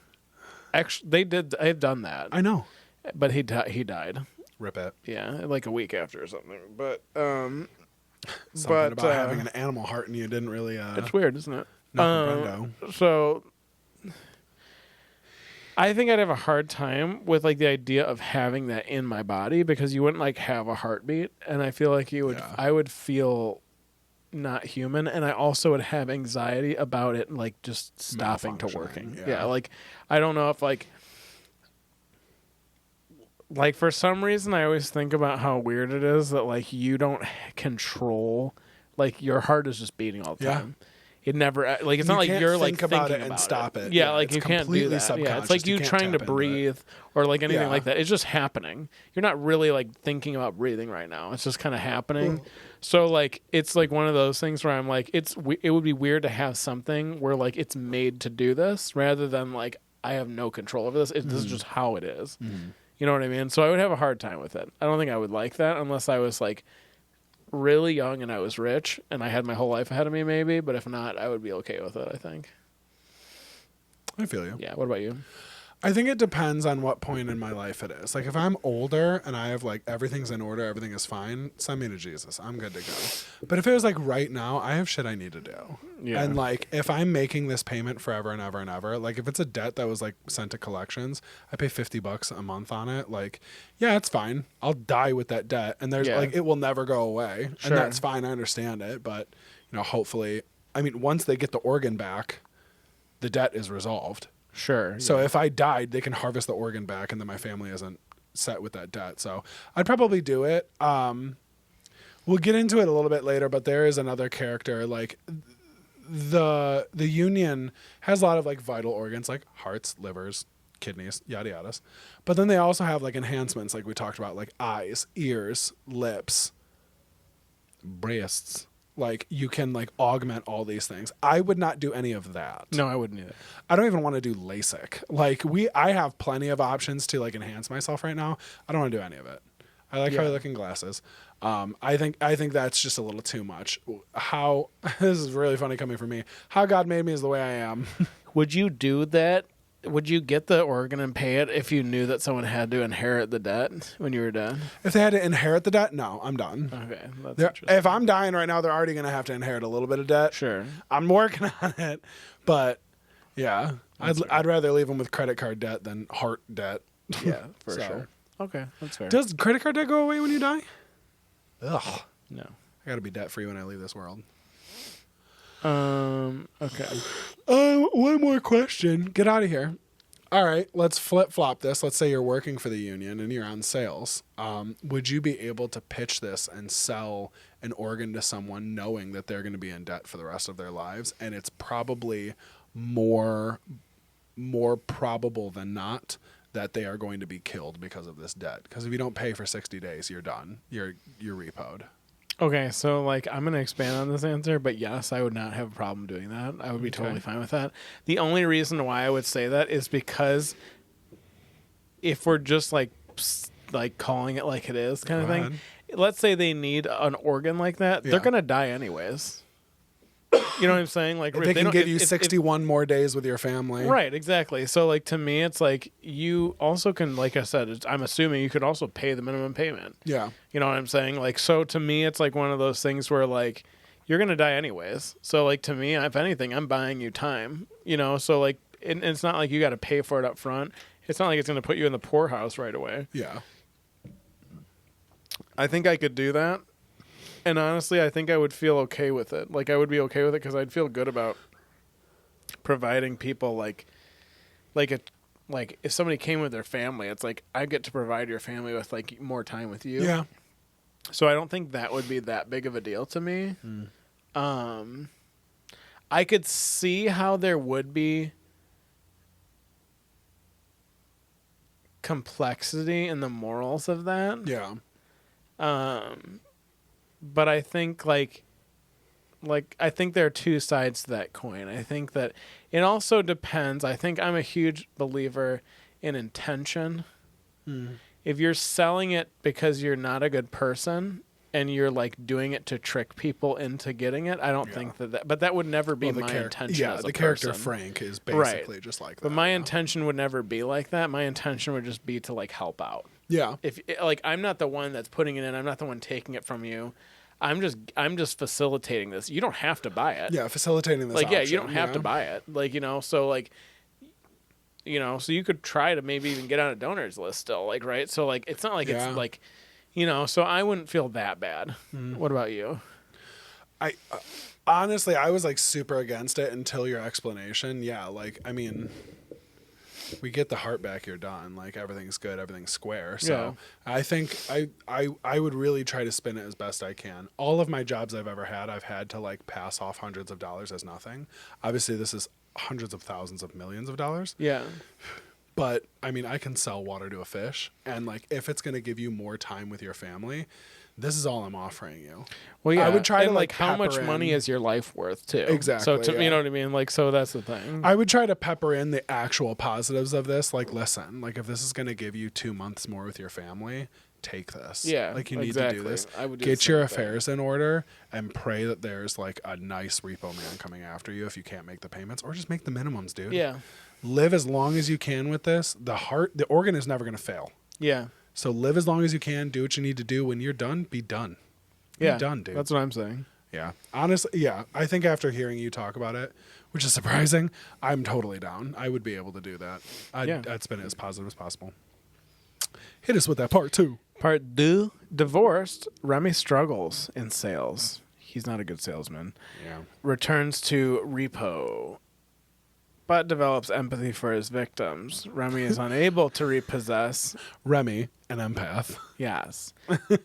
[SPEAKER 2] Actually, they've done that.
[SPEAKER 1] I know.
[SPEAKER 2] But he died.
[SPEAKER 1] Rip it.
[SPEAKER 2] Yeah, like a week after or something. But
[SPEAKER 1] something about having an animal heart and you didn't really.
[SPEAKER 2] It's weird, isn't it?
[SPEAKER 1] No
[SPEAKER 2] so I think I'd have a hard time with like the idea of having that in my body because you wouldn't like have a heartbeat, and I feel like you would.
[SPEAKER 1] Yeah.
[SPEAKER 2] I would feel not human, and I also would have anxiety about it, like just stopping to working. Yeah, like I don't know if like for some reason I always think about how weird it is that like you don't control, like your heart is just beating all the time. It never like it's not like you're like thinking about it and
[SPEAKER 1] stop it.
[SPEAKER 2] Yeah, like you can't do that. Yeah, it's like you trying to breathe or like anything like that. It's just happening. You're not really like thinking about breathing right now. It's just kind of happening. So like it's like one of those things where I'm like it would be weird to have something where like it's made to do this rather than like I have no control over this. This is just how it is. You know what I mean? So I would have a hard time with it. I don't think I would like that unless I was like really young and I was rich and I had my whole life ahead of me maybe, but if not, I would be okay with it, I think.
[SPEAKER 1] I feel you.
[SPEAKER 2] Yeah, what about you?
[SPEAKER 1] I think it depends on what point in my life it is. Like if I'm older and I have like everything's in order, everything is fine, send me to Jesus. I'm good to go. But if it was like right now, I have shit I need to do. Yeah. And like if I'm making this payment forever and ever and ever, like if it's a debt that was like sent to collections, I pay $50 a month on it. Like, yeah, it's fine. I'll die with that debt. And there's like it will never go away. Sure. And that's fine. I understand it. But, you know, hopefully, I mean, once they get the organ back, the debt is resolved.
[SPEAKER 2] Sure.
[SPEAKER 1] So if I died, they can harvest the organ back, and then my family isn't set with that debt. So I'd probably do it. We'll get into it a little bit later, but there is another character. Like the union has a lot of like vital organs, like hearts, livers, kidneys, yada yadas. But then they also have like enhancements, like we talked about, like eyes, ears, lips, breasts. Like you can like augment all these things. I would not do any of that.
[SPEAKER 2] No, I wouldn't either.
[SPEAKER 1] I don't even want to do LASIK. Like I have plenty of options to like enhance myself right now. I don't want to do any of it. I like how I look in glasses. I think that's just a little too much. How this is really funny coming from me. How God made me is the way I am.
[SPEAKER 2] Would you do that? Would you get the organ and pay it if you knew that someone had to inherit the debt when you were dead?
[SPEAKER 1] If they had to inherit the debt, no, I'm done.
[SPEAKER 2] Okay, that's interesting.
[SPEAKER 1] If I'm dying right now, they're already going to have to inherit a little bit of debt.
[SPEAKER 2] Sure.
[SPEAKER 1] I'm working on it, but yeah, I'd rather leave them with credit card debt than heart debt.
[SPEAKER 2] Yeah, for sure. Okay, that's fair.
[SPEAKER 1] Does credit card debt go away when you die? Ugh.
[SPEAKER 2] No.
[SPEAKER 1] I got to be debt free when I leave this world.
[SPEAKER 2] Okay.
[SPEAKER 1] One more question. Get out of here. All right, let's flip-flop this. Let's say you're working for the union and you're on sales. Would you be able to pitch this and sell an organ to someone knowing that they're going to be in debt for the rest of their lives? And it's probably more probable than not that they are going to be killed because of this debt. Because if you don't pay for 60 days, you're done. You're repoed.
[SPEAKER 2] Okay, so like I'm gonna expand on this answer, but yes, I would not have a problem doing that. I would be totally fine with that. The only reason why I would say that is because if we're just like calling it like it is kind of thing, let's say they need an organ like that, they're gonna die anyways. You know what I'm saying? Like
[SPEAKER 1] they can give you 61 more days with your family.
[SPEAKER 2] Right, exactly. So like to me, it's like you also can, like I said, I'm assuming you could also pay the minimum payment.
[SPEAKER 1] Yeah.
[SPEAKER 2] You know what I'm saying? Like, so to me, it's like one of those things where like you're gonna die anyways. So like to me, if anything, I'm buying you time. You know, so like it's not like you got to pay for it up front. It's not like it's gonna put you in the poorhouse right away.
[SPEAKER 1] Yeah.
[SPEAKER 2] I think I could do that. And honestly, I think I would feel okay with it. Like, I would be okay with it because I'd feel good about providing people like if somebody came with their family, it's like I get to provide your family with like more time with you.
[SPEAKER 1] Yeah.
[SPEAKER 2] So I don't think that would be that big of a deal to me. I could see how there would be complexity in the morals of that.
[SPEAKER 1] Yeah.
[SPEAKER 2] But I think like I think there are two sides to that coin. I think that it also depends. I think I'm a huge believer in intention. If you're selling it because you're not a good person and you're like doing it to trick people into getting it, I don't think that but that would never be my intention.
[SPEAKER 1] Yeah,
[SPEAKER 2] as
[SPEAKER 1] the
[SPEAKER 2] a
[SPEAKER 1] character
[SPEAKER 2] person.
[SPEAKER 1] Frank is basically just like that.
[SPEAKER 2] But my intention would never be like that. My intention would just be to like help out.
[SPEAKER 1] Yeah.
[SPEAKER 2] If like I'm not the one that's putting it in, I'm not the one taking it from you. I'm just facilitating this. You don't have to buy it.
[SPEAKER 1] Yeah, facilitating this.
[SPEAKER 2] Like,
[SPEAKER 1] option,
[SPEAKER 2] you don't have to buy it. Like, so like, so you could try to maybe even get on a donors list still. Like, right. So like, it's not like it's like, so I wouldn't feel that bad. What about you?
[SPEAKER 1] Honestly, I was like super against it until your explanation. Yeah. Like, I mean, we get the heart back, you're done. Like everything's good, everything's square. So I think I would really try to spin it as best I can. All of my jobs I've ever had, I've had to like pass off hundreds of dollars as nothing. Obviously this is hundreds of thousands of millions of dollars.
[SPEAKER 2] Yeah.
[SPEAKER 1] But I mean, I can sell water to a fish, and like if it's going to give you more time with your family, this is all I'm offering you.
[SPEAKER 2] Well, yeah,
[SPEAKER 1] I would try to like
[SPEAKER 2] how much money is your life worth too?
[SPEAKER 1] Exactly.
[SPEAKER 2] So you know what I mean? Like, so that's the thing.
[SPEAKER 1] I would try to pepper in the actual positives of this. Like, listen, like if this is going to give you 2 months more with your family, take this.
[SPEAKER 2] Yeah,
[SPEAKER 1] like you need to do this.
[SPEAKER 2] I would
[SPEAKER 1] get your affairs in order and pray that there's like a nice repo man coming after you if you can't make the payments, or just make the minimums, dude.
[SPEAKER 2] Yeah.
[SPEAKER 1] Live as long as you can with this. The organ is never going to fail.
[SPEAKER 2] Yeah.
[SPEAKER 1] So live as long as you can. Do what you need to do. When you're done, be done. Be done, dude.
[SPEAKER 2] That's what I'm saying.
[SPEAKER 1] Yeah. Honestly, yeah. I think after hearing you talk about it, which is surprising, I'm totally down. I would be able to do that. I'd spin it as positive as possible. Hit us with that part 2.
[SPEAKER 2] Part 2. Divorced, Remy struggles in sales. He's not a good salesman.
[SPEAKER 1] Yeah.
[SPEAKER 2] Returns to Repo, but develops empathy for his victims. Remy is unable to repossess.
[SPEAKER 1] Remy, an empath.
[SPEAKER 2] Yes,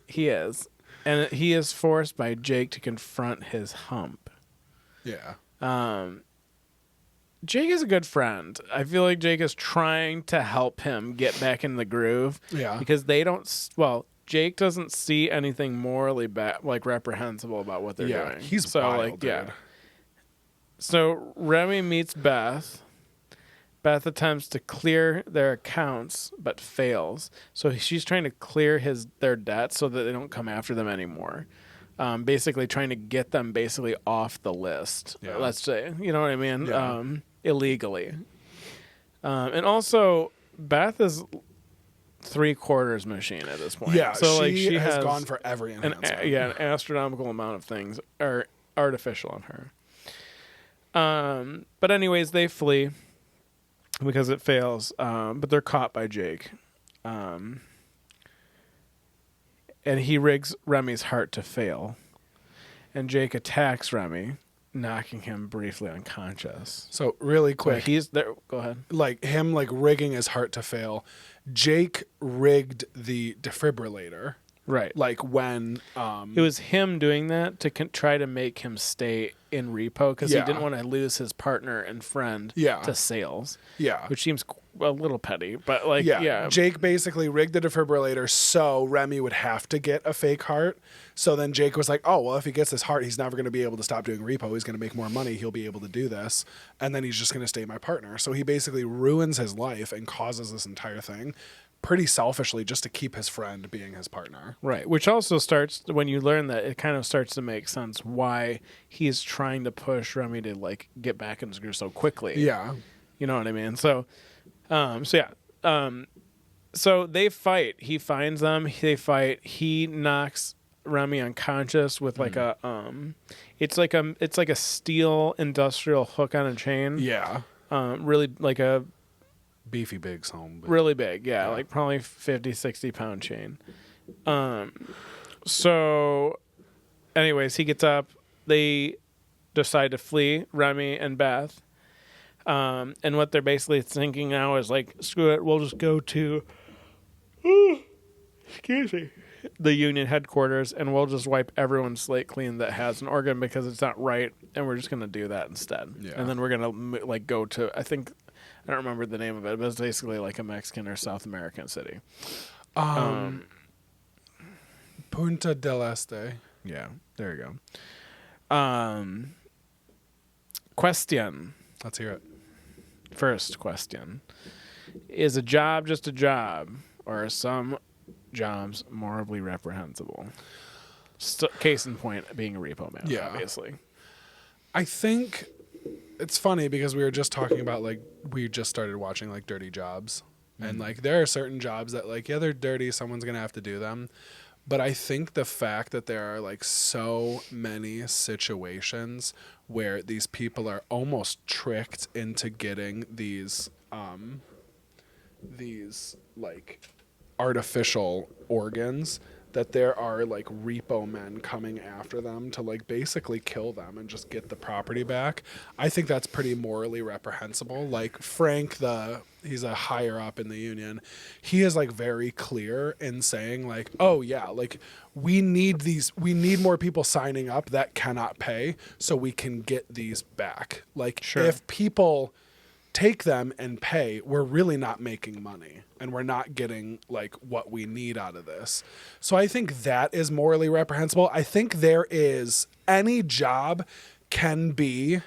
[SPEAKER 2] he is. And he is forced by Jake to confront his hump.
[SPEAKER 1] Yeah.
[SPEAKER 2] Jake is a good friend. I feel like Jake is trying to help him get back in the groove.
[SPEAKER 1] Yeah.
[SPEAKER 2] Because they don't... Well, Jake doesn't see anything morally reprehensible about what they're doing.
[SPEAKER 1] He's wild, dude. Yeah.
[SPEAKER 2] So Remy meets Beth. Beth attempts to clear their accounts, but fails. So she's trying to clear their debts so that they don't come after them anymore. Basically trying to get them off the list.
[SPEAKER 1] Yeah.
[SPEAKER 2] Let's say, you know what I mean?
[SPEAKER 1] Yeah.
[SPEAKER 2] Illegally. And also, Beth is 3/4 machine at this point.
[SPEAKER 1] Yeah,
[SPEAKER 2] so
[SPEAKER 1] she has gone for every enhancement.
[SPEAKER 2] an astronomical amount of things are artificial on her. But anyways, they flee because it fails. But they're caught by Jake. And he rigs Remy's heart to fail. And Jake attacks Remy, knocking him briefly unconscious.
[SPEAKER 1] So really quick,
[SPEAKER 2] he's there. Go ahead.
[SPEAKER 1] Like him, like rigging his heart to fail. Jake rigged the defibrillator.
[SPEAKER 2] Right.
[SPEAKER 1] Like when
[SPEAKER 2] it was him doing that to try to make him stay in Repo because he didn't want to lose his partner and friend to sales.
[SPEAKER 1] Yeah.
[SPEAKER 2] Which seems a little petty, but like, yeah.
[SPEAKER 1] Jake basically rigged the defibrillator so Remy would have to get a fake heart. So then Jake was like, oh, well, if he gets this heart, he's never going to be able to stop doing repo. He's going to make more money. He'll be able to do this. And then he's just going to stay my partner. So he basically ruins his life and causes this entire thing pretty selfishly just to keep his friend being his partner.
[SPEAKER 2] Right. Which also starts, when you learn that, it kind of starts to make sense why he's trying to push Remy to like get back in screw so quickly.
[SPEAKER 1] Yeah.
[SPEAKER 2] You know what I mean? So they fight. He finds them. They fight. He knocks Remy unconscious with like it's like a steel industrial hook on a chain.
[SPEAKER 1] Yeah.
[SPEAKER 2] Really like a
[SPEAKER 1] beefy big home.
[SPEAKER 2] Really big. Yeah. Like probably 50, 60 pound chain. So anyways, he gets up. They decide to flee, Remy and Beth. And what they're basically thinking now is like, screw it, we'll just go to the Union headquarters and we'll just wipe everyone's slate clean that has an organ because it's not right, and we're just gonna do that instead. Yeah. And then we're gonna like go to, I don't remember the name of it, but it's basically like a Mexican or South American city.
[SPEAKER 1] Punta del Este.
[SPEAKER 2] Yeah, there you go. Question.
[SPEAKER 1] Let's hear it.
[SPEAKER 2] First question. Is a job just a job, or are some jobs morally reprehensible? Case in point being a repo man, obviously.
[SPEAKER 1] I think it's funny because we were just talking about, like, we just started watching, like, Dirty Jobs. And, like, there are certain jobs that, like, yeah, they're dirty. Someone's going to have to do them. But I think the fact that there are, like, so many situations where these people are almost tricked into getting these like, artificial organs, that there are, like, repo men coming after them to, like, basically kill them and just get the property back. I think that's pretty morally reprehensible. Like, Frank, he's a higher up in the union. He is, like, very clear in saying, like, oh, yeah, like, we need more people signing up that cannot pay so we can get these back. Like, if people take them and pay, we're really not making money and we're not getting like what we need out of this. So I think that is morally reprehensible. I think any job can be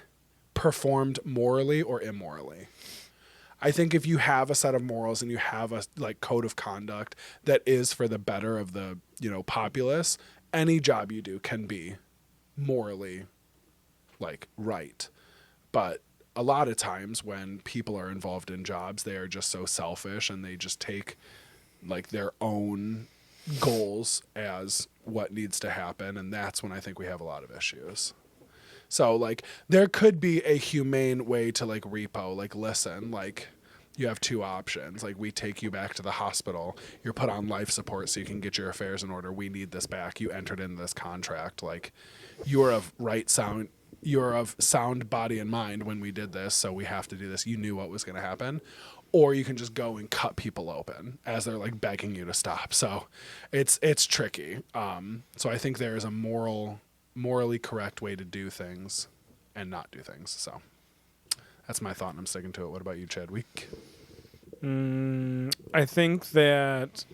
[SPEAKER 1] performed morally or immorally. I think if you have a set of morals and you have a like code of conduct that is for the better of the, populace, any job you do can be morally like right. But a lot of times when people are involved in jobs, they are just so selfish and they just take like their own goals as what needs to happen. And that's when I think we have a lot of issues. So like there could be a humane way to like repo, like, listen, like you have two options. Like we take you back to the hospital, you're put on life support so you can get your affairs in order. We need this back. You entered into this contract. Like you're of sound body and mind when we did this, so we have to do this. You knew what was going to happen. Or you can just go and cut people open as they're like begging you to stop. So it's tricky. So I think there is a morally correct way to do things and not do things. So that's my thought and I'm sticking to it. What about you, Chadwick?
[SPEAKER 2] I think that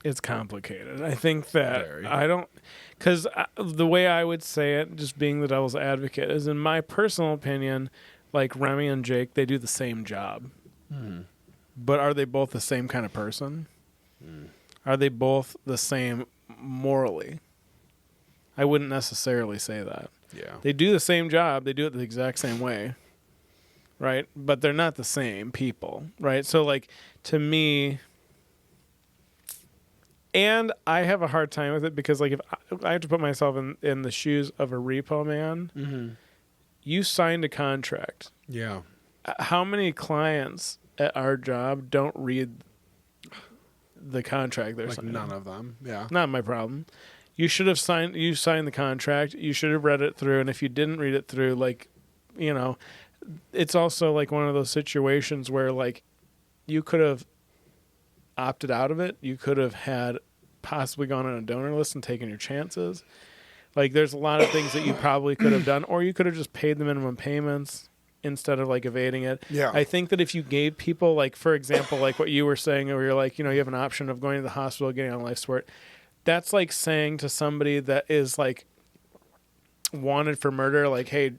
[SPEAKER 2] it's complicated. I think that because the way I would say it, just being the devil's advocate, is in my personal opinion, like Remy and Jake, they do the same job. But are they both the same kind of person? Are they both the same morally? I wouldn't necessarily say that.
[SPEAKER 1] Yeah.
[SPEAKER 2] They do the same job. They do it the exact same way. Right? But they're not the same people. Right? So like, to me... And I have a hard time with it because, like, if I have to put myself in the shoes of a repo man, you signed a contract.
[SPEAKER 1] Yeah.
[SPEAKER 2] How many clients at our job don't read the contract they're signing?
[SPEAKER 1] None of them. Yeah.
[SPEAKER 2] Not my problem. You should have signed the contract. You should have read it through. And if you didn't read it through, like, it's also like one of those situations where, like, you could have opted out of it. You could have had possibly gone on a donor list and taken your chances. Like there's a lot of things that you probably could have done, or you could have just paid the minimum payments, instead of like evading it.
[SPEAKER 1] Yeah.
[SPEAKER 2] I think that if you gave people, like, for example, like what you were saying, where you're like, you know, you have an option of going to the hospital, getting on life support. That's like saying to somebody that is like wanted for murder, like, hey,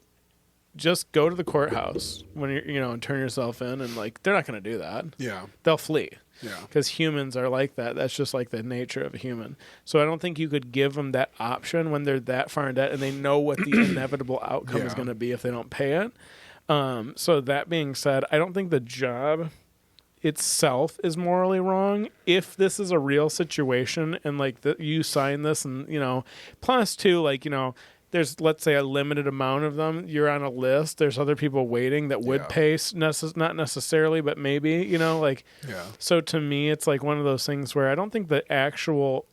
[SPEAKER 2] just go to the courthouse when you're, you know, and turn yourself in, and like they're not going to do that.
[SPEAKER 1] Yeah.
[SPEAKER 2] They'll flee.
[SPEAKER 1] Yeah.
[SPEAKER 2] Because humans are like that. That's just like the nature of a human. So I don't think you could give them that option when they're that far in debt and they know what the inevitable outcome is going to be if they don't pay it. So that being said, I don't think the job itself is morally wrong if this is a real situation and like you sign this, and you know, plus too, like, you know, there's, let's say, a limited amount of them. You're on a list. There's other people waiting that would pay, not necessarily, but maybe, you know, like.
[SPEAKER 1] Yeah.
[SPEAKER 2] So to me, it's like one of those things where I don't think the actual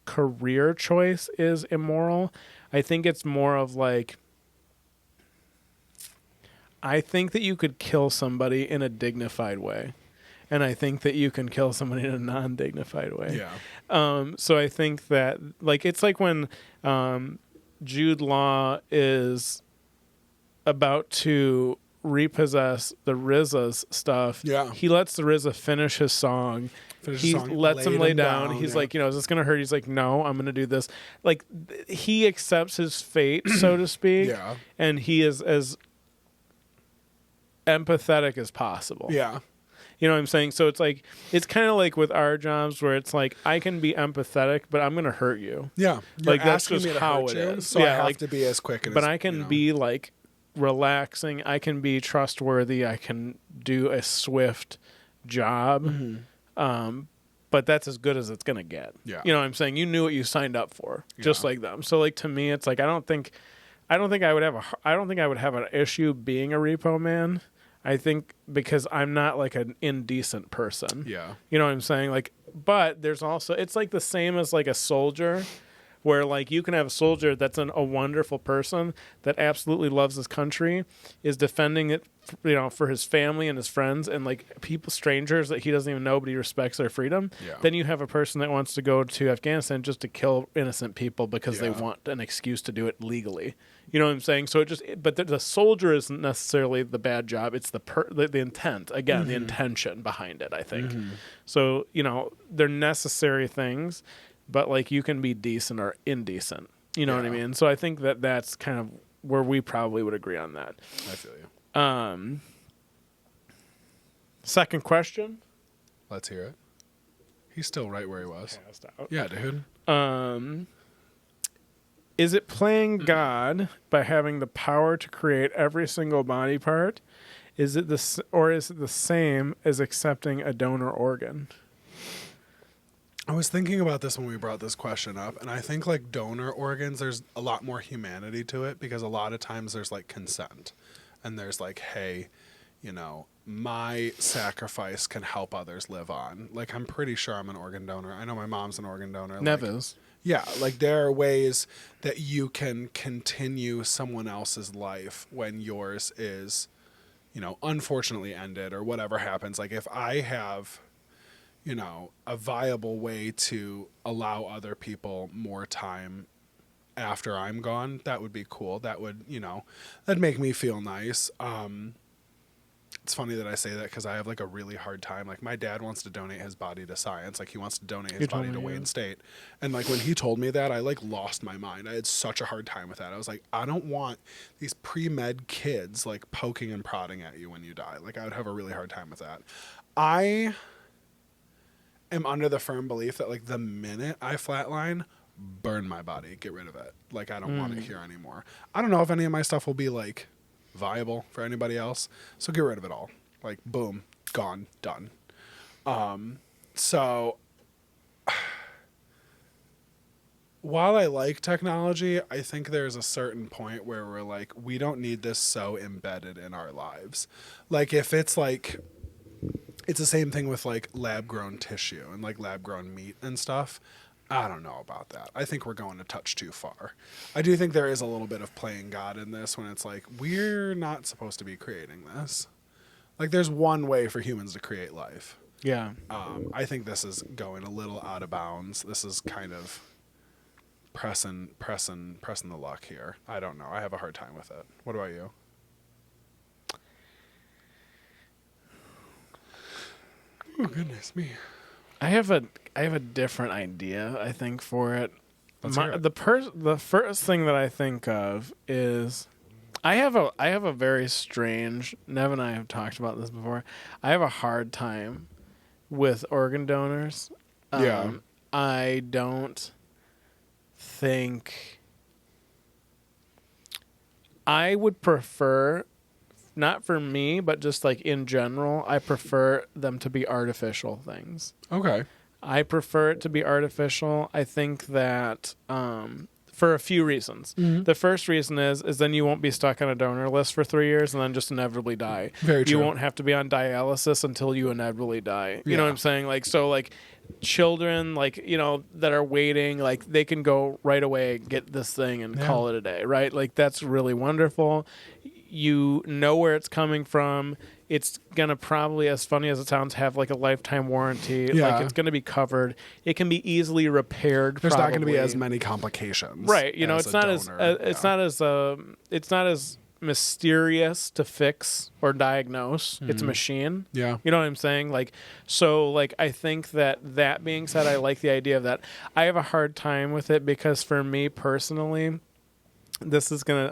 [SPEAKER 2] career choice is immoral. I think it's more of like, I think that you could kill somebody in a dignified way. And I think that you can kill somebody in a non-dignified way.
[SPEAKER 1] Yeah.
[SPEAKER 2] So I think that, like, it's like when Jude Law is about to repossess the RZA's stuff.
[SPEAKER 1] Yeah.
[SPEAKER 2] He lets the RZA finish his song. Lets him lay down. He's like, you know, is this going to hurt? He's like, no, I'm going to do this. Like, he accepts his fate, so to speak.
[SPEAKER 1] Yeah.
[SPEAKER 2] And he is as empathetic as possible.
[SPEAKER 1] Yeah.
[SPEAKER 2] You know what I'm saying? So it's like, it's kind of like with our jobs where it's like, I can be empathetic, but I'm going to hurt you.
[SPEAKER 1] Yeah.
[SPEAKER 2] Like, that's just how it is.
[SPEAKER 1] So
[SPEAKER 2] yeah,
[SPEAKER 1] I have
[SPEAKER 2] like,
[SPEAKER 1] to be as quick.
[SPEAKER 2] But I can be like relaxing. I can be trustworthy. I can do a swift job.
[SPEAKER 1] Mm-hmm.
[SPEAKER 2] But that's as good as it's going to get.
[SPEAKER 1] Yeah.
[SPEAKER 2] You know what I'm saying? You knew what you signed up for, just like them. So like, to me, it's like, I don't think I would have an issue being a repo man. I think because I'm not like an indecent person.
[SPEAKER 1] Yeah.
[SPEAKER 2] You know what I'm saying? Like, but there's also, it's like the same as like a soldier, where like you can have a soldier that's a wonderful person that absolutely loves his country, is defending it, you know, for his family and his friends and like people, strangers that he doesn't even know, but he respects their freedom.
[SPEAKER 1] Yeah.
[SPEAKER 2] Then you have a person that wants to go to Afghanistan just to kill innocent people because they want an excuse to do it legally. You know what I'm saying? So it just, but the soldier isn't necessarily the bad job. It's the intent, again, the intention behind it, I think. So, you know, they're necessary things, but like you can be decent or indecent. You know what I mean? So I think that that's kind of where we probably would agree on that.
[SPEAKER 1] I feel you.
[SPEAKER 2] Second question.
[SPEAKER 1] Let's hear it. He's still right where he was.
[SPEAKER 2] Passed out.
[SPEAKER 1] Yeah, dude.
[SPEAKER 2] Is it playing God by having the power to create every single body part? Is it the same as accepting a donor organ?
[SPEAKER 1] I was thinking about this when we brought this question up, and I think like donor organs, there's a lot more humanity to it because a lot of times there's like consent, and there's like, hey, you know, my sacrifice can help others live on. Like, I'm pretty sure I'm an organ donor. I know my mom's an organ donor.
[SPEAKER 2] Nevis.
[SPEAKER 1] Yeah, like there are ways that you can continue someone else's life when yours is, you know, unfortunately ended or whatever happens. Like if I have, you know, a viable way to allow other people more time after I'm gone, that would be cool. That would, you know, that'd make me feel nice. It's funny that I say that because I have like a really hard time. Like my dad wants to donate his body to science. Like he wants to donate his body to Wayne State. And like when he told me that, I like lost my mind. I had such a hard time with that. I was like, I don't want these pre-med kids like poking and prodding at you when you die. Like I would have a really hard time with that. I am under the firm belief that like the minute I flatline, burn my body, get rid of it. Like I don't want it here anymore. I don't know if any of my stuff will be like viable for anybody else, so get rid of it all. Like boom, gone, done. So while I like technology, I think there's a certain point where we're like, we don't need this so embedded in our lives. Like if it's like, it's the same thing with like lab grown tissue and like lab grown meat and stuff. I don't know about that. I think we're going a touch too far. I do think there is a little bit of playing God in this when it's like, we're not supposed to be creating this. Like there's one way for humans to create life.
[SPEAKER 2] Yeah.
[SPEAKER 1] I think this is going a little out of bounds. This is kind of pressing the luck here. I don't know. I have a hard time with it. What about you? Oh, goodness me.
[SPEAKER 2] I have a different idea, I think, for it.
[SPEAKER 1] Let's hear it.
[SPEAKER 2] The first thing that I think of is I have a very strange. Nev and I have talked about this before. I have a hard time with organ donors.
[SPEAKER 1] Yeah.
[SPEAKER 2] I don't think I would prefer, not for me, but just like in general, I prefer them to be artificial things.
[SPEAKER 1] Okay.
[SPEAKER 2] I prefer it to be artificial. I think that for a few reasons.
[SPEAKER 1] Mm-hmm.
[SPEAKER 2] The first reason is then you won't be stuck on a donor list for 3 years and then just inevitably die.
[SPEAKER 1] Very true.
[SPEAKER 2] You won't have to be on dialysis until you inevitably die. You know
[SPEAKER 1] Yeah.
[SPEAKER 2] what I'm saying? Like, so like children, like, you know, that are waiting, like they can go right away, get this thing and call it a day, right? Like that's really wonderful. You know where it's coming from. It's going to probably, as funny as it sounds, have like a lifetime warranty.
[SPEAKER 1] Yeah.
[SPEAKER 2] Like it's going to be covered. It can be easily repaired.
[SPEAKER 1] There's not going to be
[SPEAKER 2] probably.
[SPEAKER 1] as many complications.
[SPEAKER 2] Right. You know,
[SPEAKER 1] as
[SPEAKER 2] it's
[SPEAKER 1] a
[SPEAKER 2] not
[SPEAKER 1] donor.
[SPEAKER 2] it's not as mysterious to fix or diagnose. It's a machine.
[SPEAKER 1] Yeah.
[SPEAKER 2] You know what I'm saying? Like, so like, I think that being said, I like the idea of that. I have a hard time with it because for me personally, I'm just gonna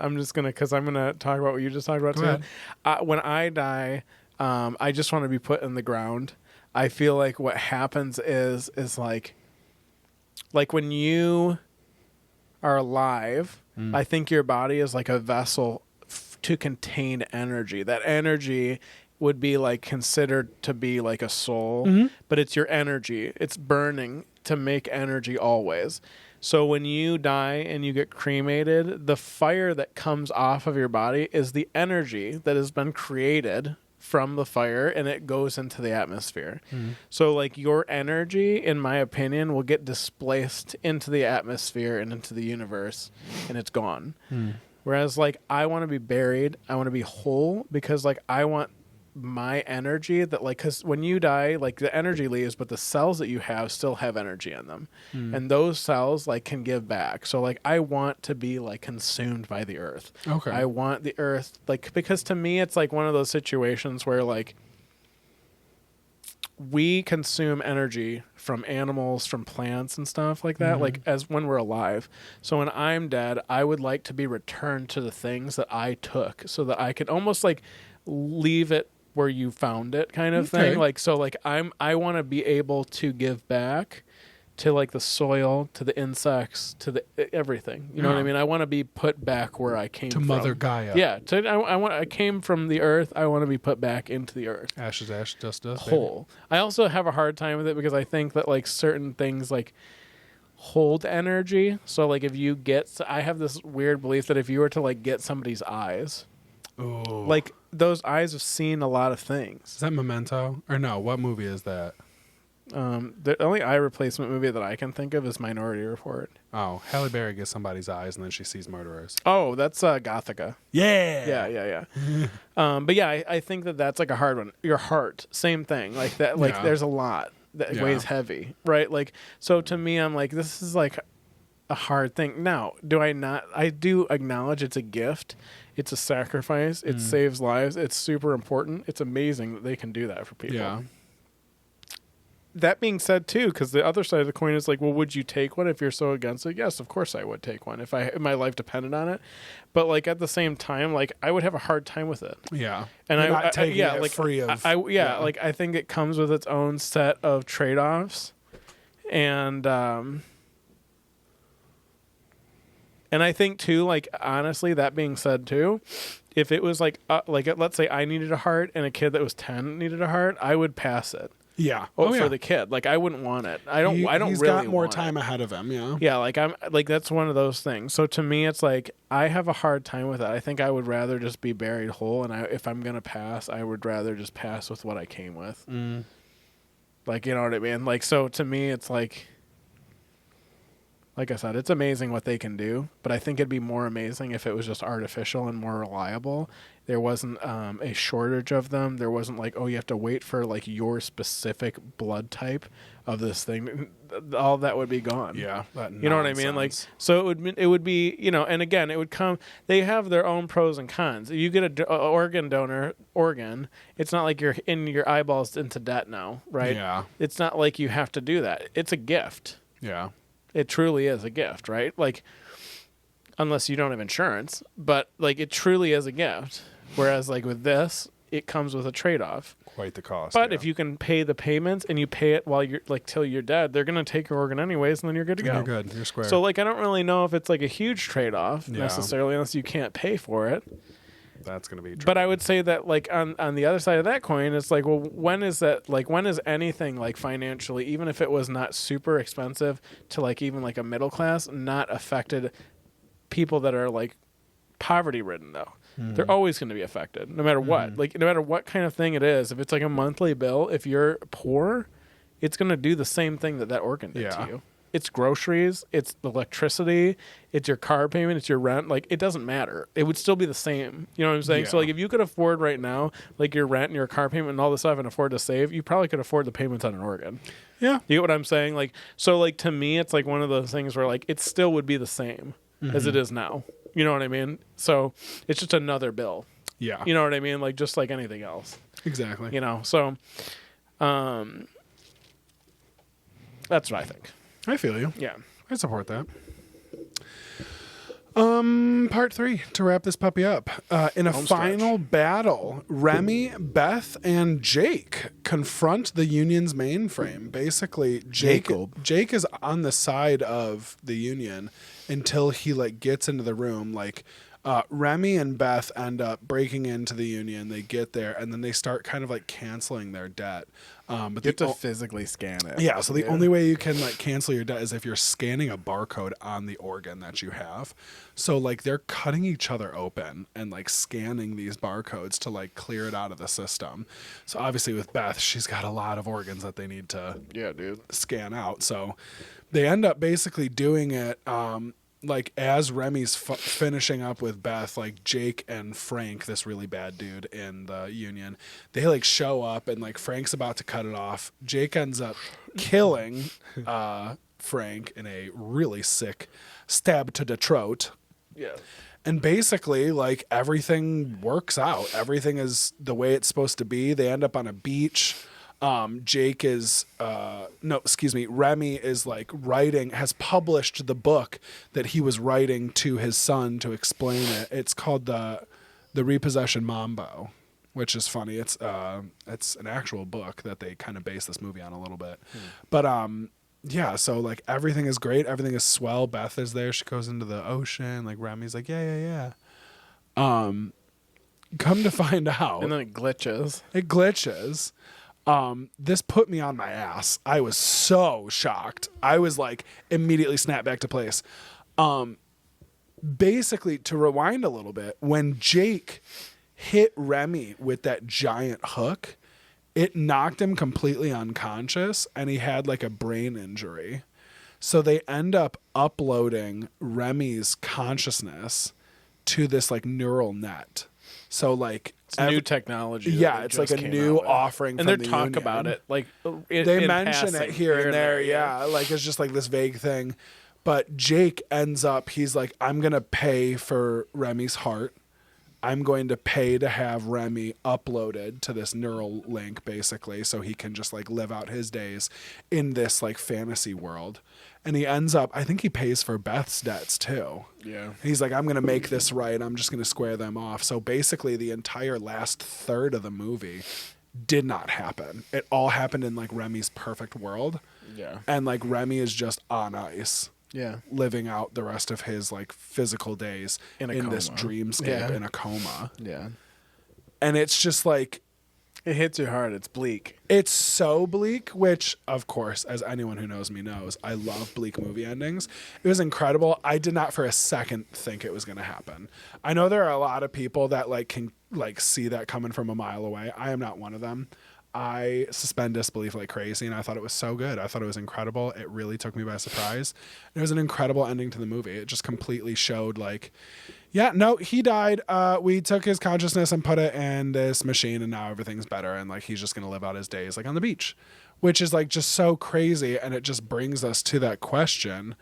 [SPEAKER 2] talk about what you just talked about
[SPEAKER 1] Go
[SPEAKER 2] too. When I die, I just want to be put in the ground. I feel like what happens is like when you are alive, I think your body is like a vessel to contain energy. That energy would be like considered to be like a soul, but it's your energy. It's burning to make energy always. So when you die and you get cremated, the fire that comes off of your body is the energy that has been created from the fire, and it goes into the atmosphere. So like your energy, in my opinion, will get displaced into the atmosphere and into the universe, and it's gone. Whereas like I want to be buried, I want to be whole, because like I want my energy that like, because when you die, like the energy leaves, but the cells that you have still have energy in them, and those cells like can give back. So like I want to be like consumed by the earth.
[SPEAKER 1] Okay.
[SPEAKER 2] I want the earth, like, because to me it's like one of those situations where like we consume energy from animals, from plants and stuff like that, like as when we're alive. So when I'm dead, I would like to be returned to the things that I took, so that I could almost like leave it where you found it, kind of thing. Like, so like I want to be able to give back to like the soil, to the insects, to the everything. You know what I mean? I want to be put back where I came from.
[SPEAKER 1] Mother Gaia.
[SPEAKER 2] Yeah. I came from the earth. I want to be put back into the earth.
[SPEAKER 1] Ashes, ash, dust, dust.
[SPEAKER 2] Whole. I also have a hard time with it because I think that like certain things like hold energy. So like if you I have this weird belief that if you were to like get somebody's eyes,
[SPEAKER 1] Ooh.
[SPEAKER 2] like those eyes have seen a lot of things.
[SPEAKER 1] Is that Memento? Or no, what movie is that?
[SPEAKER 2] The only eye replacement movie that I can think of is Minority Report.
[SPEAKER 1] Oh, Halle Berry gets somebody's eyes and then she sees murderers.
[SPEAKER 2] Oh, that's Gothica.
[SPEAKER 1] Yeah.
[SPEAKER 2] Yeah. But yeah, I think that's like a hard one. Your heart, same thing. Like that. Like there's a lot that weighs heavy, right? Like, so to me, I'm like, this is like a hard thing. Now, do I not? I do acknowledge it's a gift. It's a sacrifice. It saves lives. It's super important. It's amazing that they can do that for people.
[SPEAKER 1] Yeah.
[SPEAKER 2] That being said, too, because the other side of the coin is like, well, would you take one if you're so against it? Yes, of course I would take one if my life depended on it. But like at the same time, like I would have a hard time with it.
[SPEAKER 1] Yeah.
[SPEAKER 2] And
[SPEAKER 1] You're not taking it
[SPEAKER 2] like
[SPEAKER 1] free of.
[SPEAKER 2] like I think it comes with its own set of trade-offs, and I think too, like honestly, that being said too, if it was like let's say I needed a heart and a kid that was 10 needed a heart, I would pass it.
[SPEAKER 1] Yeah.
[SPEAKER 2] For the kid. Like I wouldn't want it. I don't
[SPEAKER 1] He's
[SPEAKER 2] really
[SPEAKER 1] got more
[SPEAKER 2] want
[SPEAKER 1] time
[SPEAKER 2] it.
[SPEAKER 1] ahead of him, yeah.
[SPEAKER 2] Yeah, like I'm like that's one of those things. So to me it's like I have a hard time with it. I think I would rather just be buried whole, and if I'm going to pass, I would rather just pass with what I came with. Like, you know what I mean? Like, so to me it's like like I said, it's amazing what they can do, but I think it'd be more amazing if it was just artificial and more reliable. There wasn't a shortage of them. There wasn't like, oh, you have to wait for like your specific blood type of this thing. All that would be gone.
[SPEAKER 1] Yeah,
[SPEAKER 2] you know what I mean? Like, so it would be, you know, and again, it would come. They have their own pros and cons. If you get a organ donor organ, it's not like you're in your eyeballs into debt now, right?
[SPEAKER 1] Yeah.
[SPEAKER 2] It's not like you have to do that. It's a gift.
[SPEAKER 1] Yeah.
[SPEAKER 2] It truly is a gift, right? Like, unless you don't have insurance, but like it truly is a gift. Whereas like with this, it comes with a trade-off.
[SPEAKER 1] Quite the cost.
[SPEAKER 2] But
[SPEAKER 1] yeah.
[SPEAKER 2] if you can pay the payments and you pay it while you're like till you're dead, they're gonna take your organ anyways, and then you're good to go.
[SPEAKER 1] You're good. You're square.
[SPEAKER 2] So like I don't really know if it's like a huge trade-off necessarily, unless you can't pay for it.
[SPEAKER 1] That's gonna be true.
[SPEAKER 2] But I would say that like on the other side of that coin, it's like, well, when is anything like financially, even if it was not super expensive to like even like a middle class, not affected people that are like poverty ridden though? They're always going to be affected no matter what. Like no matter what kind of thing it is. If it's like a monthly bill, if you're poor, it's going to do the same thing that organ did to you. It's groceries, it's electricity, it's your car payment, it's your rent. Like it doesn't matter. It would still be the same. You know what I'm saying?
[SPEAKER 1] Yeah.
[SPEAKER 2] So like if you could afford right now like your rent and your car payment and all this stuff and afford to save, you probably could afford the payments on an organ.
[SPEAKER 1] Yeah.
[SPEAKER 2] You get what I'm saying? Like so like to me it's like one of those things where like it still would be the same as it is now. You know what I mean? So it's just another bill.
[SPEAKER 1] Yeah.
[SPEAKER 2] You know what I mean? Like just like anything else.
[SPEAKER 1] Exactly.
[SPEAKER 2] You know. So that's what I think.
[SPEAKER 1] I feel you.
[SPEAKER 2] Yeah.
[SPEAKER 1] I support that. Part 3 to wrap this puppy up. In a final battle, Remy, Beth, and Jake confront the Union's mainframe. Basically, Jake is on the side of the Union until he like gets into the room. Like Remy and Beth end up breaking into the Union. They get there and then they start kind of like canceling their debt. But
[SPEAKER 2] you have to physically scan it.
[SPEAKER 1] Yeah, so the only way you can like cancel your debt is if you're scanning a barcode on the organ that you have. So like they're cutting each other open and like scanning these barcodes to like clear it out of the system. So obviously with Beth, she's got a lot of organs that they need to scan out. So they end up basically doing it like as Remy's finishing up with Beth, like Jake and Frank, this really bad dude in the Union, they like show up and like Frank's about to cut it off. Jake ends up killing Frank in a really sick stab to the throat.
[SPEAKER 2] Yeah.
[SPEAKER 1] And basically, like everything works out. Everything is the way it's supposed to be. They end up on a beach. Remy is like has published the book that he was writing to his son to explain it. It's called the Repossession Mambo, which is funny. It's an actual book that they kind of base this movie on a little bit. But yeah, so like everything is great. Everything is swell. Beth is there. She goes into the ocean. Like Remy's like, yeah. Come to find out.
[SPEAKER 2] And then it glitches.
[SPEAKER 1] This put me on my ass. I was so shocked. I was like immediately snapped back to place. Basically, to rewind a little bit, when Jake hit Remy with that giant hook, it knocked him completely unconscious and he had like a brain injury. So they end up uploading Remy's consciousness to this like neural net. So like
[SPEAKER 2] it's new technology.
[SPEAKER 1] Yeah, it's like a new offering,
[SPEAKER 2] and
[SPEAKER 1] from
[SPEAKER 2] they
[SPEAKER 1] the
[SPEAKER 2] talk
[SPEAKER 1] Union.
[SPEAKER 2] About it like
[SPEAKER 1] they mention it here and there. Yeah, like it's just like this vague thing. But Jake ends up, he's like, I'm gonna pay for Remy's heart. I'm going to pay to have Remy uploaded to this neural link, basically, so he can just like live out his days in this like fantasy world. And he ends up, I think he pays for Beth's debts too.
[SPEAKER 2] Yeah.
[SPEAKER 1] And he's like, I'm going to make this right. I'm just going to square them off. So basically the entire last third of the movie did not happen. It all happened in like Remy's perfect world.
[SPEAKER 2] Yeah.
[SPEAKER 1] And like Remy is just on ice.
[SPEAKER 2] Yeah.
[SPEAKER 1] Living out the rest of his like physical days in this dreamscape in a coma.
[SPEAKER 2] Yeah.
[SPEAKER 1] And it's just like,
[SPEAKER 2] it hits you hard. It's bleak.
[SPEAKER 1] It's so bleak, which, of course, as anyone who knows me knows, I love bleak movie endings. It was incredible. I did not for a second think it was going to happen. I know there are a lot of people that like can like see that coming from a mile away. I am not one of them. I suspend disbelief like crazy, and I thought it was so good. I thought it was incredible. It really took me by surprise. It was an incredible ending to the movie. It just completely showed like, yeah, no, he died. We took his consciousness and put it in this machine, and now everything's better, and like he's just gonna live out his days like on the beach, which is like just so crazy. And it just brings us to that question.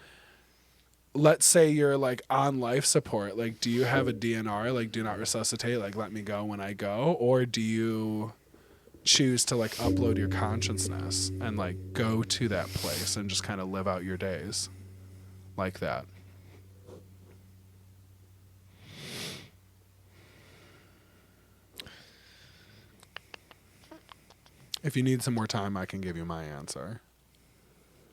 [SPEAKER 1] Let's say you're like on life support. Like, do you have a DNR, like do not resuscitate, like let me go when I go? Or do you choose to like upload your consciousness and like go to that place and just kind of live out your days like that? If you need some more time, I can give you my answer.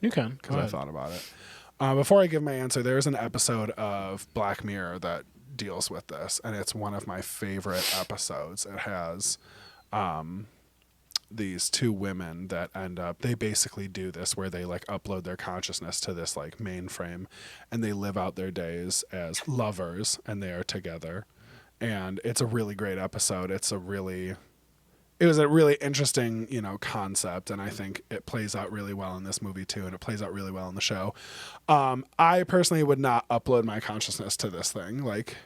[SPEAKER 2] You can.
[SPEAKER 1] Because I thought about it. Before I give my answer, there's an episode of Black Mirror that deals with this, and it's one of my favorite episodes. It has these two women that end up, they basically do this where they like upload their consciousness to this like mainframe, and they live out their days as lovers, and they are together. And it's a really great episode. It was a really interesting, concept, and I think it plays out really well in this movie too, and it plays out really well in the show. I personally would not upload my consciousness to this thing. Like,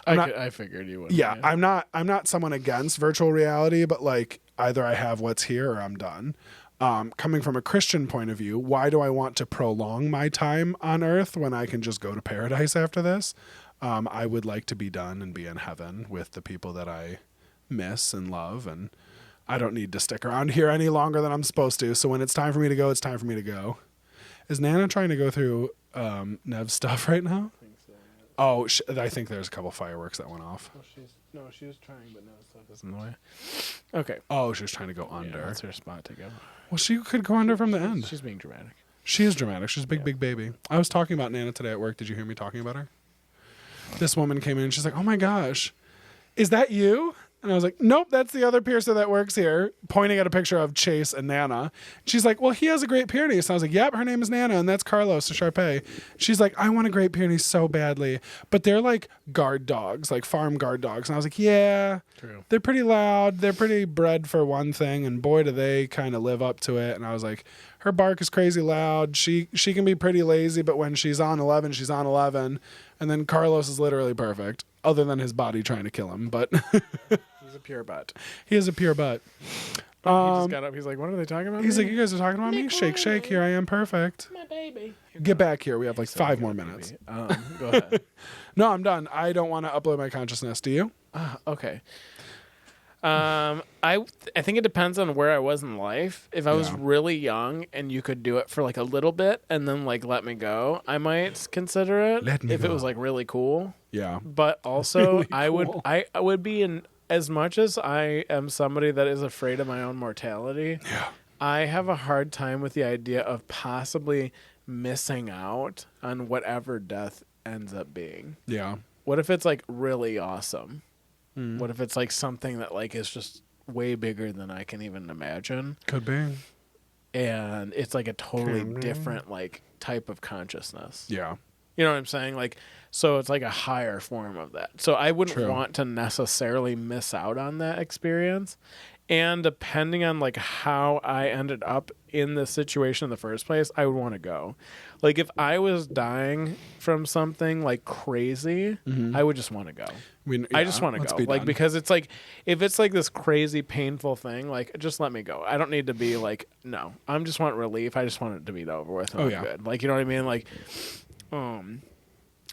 [SPEAKER 2] I figured you would.
[SPEAKER 1] Yeah, I'm not someone against virtual reality, but like either I have what's here or I'm done. Coming from a Christian point of view, why do I want to prolong my time on earth when I can just go to paradise after this? I would like to be done and be in heaven with the people that I miss and love, and I don't need to stick around here any longer than I'm supposed to. So when it's time for me to go, it's time for me to go. Is Nana trying to go through Nev's stuff right now?
[SPEAKER 2] I think so. Yeah.
[SPEAKER 1] Oh, I think there's a couple fireworks that went off.
[SPEAKER 2] She was trying, but no stuff is in the way. Okay.
[SPEAKER 1] Oh, she was trying to go under.
[SPEAKER 2] Yeah, that's her spot to go.
[SPEAKER 1] Well, she could go under from the end.
[SPEAKER 2] She's being dramatic.
[SPEAKER 1] She is dramatic. She's a big baby. I was talking about Nana today at work. Did you hear me talking about her? This woman came in and she's like, "Oh my gosh, is that you?" And I was like, "Nope, that's the other piercer that works here," pointing at a picture of Chase and Nana. She's like, "Well, he has a Great Pyrenees." And I was like, "Yep, her name is Nana, and that's Carlos de Sharpay." She's like, "I want a Great Pyrenees so badly, but they're like guard dogs, like farm guard dogs." And I was like, "Yeah,
[SPEAKER 2] true.
[SPEAKER 1] They're pretty loud. They're pretty bred for one thing, and boy, do they kind of live up to it." And I was like, "Her bark is crazy loud. She can be pretty lazy, but when she's on 11, she's on 11." And then Carlos is literally perfect, other than his body trying to kill him, but
[SPEAKER 2] He's a pure butt.
[SPEAKER 1] he is a pure butt.
[SPEAKER 2] He just got up. He's like, "What are they talking about?"
[SPEAKER 1] He's like, "You guys are talking about me? Shake, shake. Here I am, perfect.
[SPEAKER 2] "My baby."
[SPEAKER 1] Get back here. We have like 5 more minutes."
[SPEAKER 2] Go ahead.
[SPEAKER 1] No, I'm done. I don't want to upload my consciousness. Do you?
[SPEAKER 2] Okay. I think it depends on where I was in life. If I was really young and you could do it for like a little bit and then like let me go, I might consider it. If it was like really cool.
[SPEAKER 1] Yeah.
[SPEAKER 2] But also,
[SPEAKER 1] Really cool.
[SPEAKER 2] I would be in, as much as I am somebody that is afraid of my own mortality.
[SPEAKER 1] Yeah.
[SPEAKER 2] I have a hard time with the idea of possibly missing out on whatever death ends up being.
[SPEAKER 1] Yeah.
[SPEAKER 2] What if it's like really awesome? What if it's like something that like is just way bigger than I can even imagine?
[SPEAKER 1] Could be.
[SPEAKER 2] And it's like a totally different like type of consciousness.
[SPEAKER 1] Yeah.
[SPEAKER 2] You know what I'm saying? Like, so it's like a higher form of that. So I wouldn't want to necessarily miss out on that experience. And depending on like how I ended up in this situation in the first place, I would want to go. Like if I was dying from something like crazy, I would just want to go. I just want to go. Like, because it's like, if it's like this crazy painful thing, like just let me go. I don't need to be like, no, I just want relief. I just want it to be over with. And I'm good. Like, you know what I mean? Like,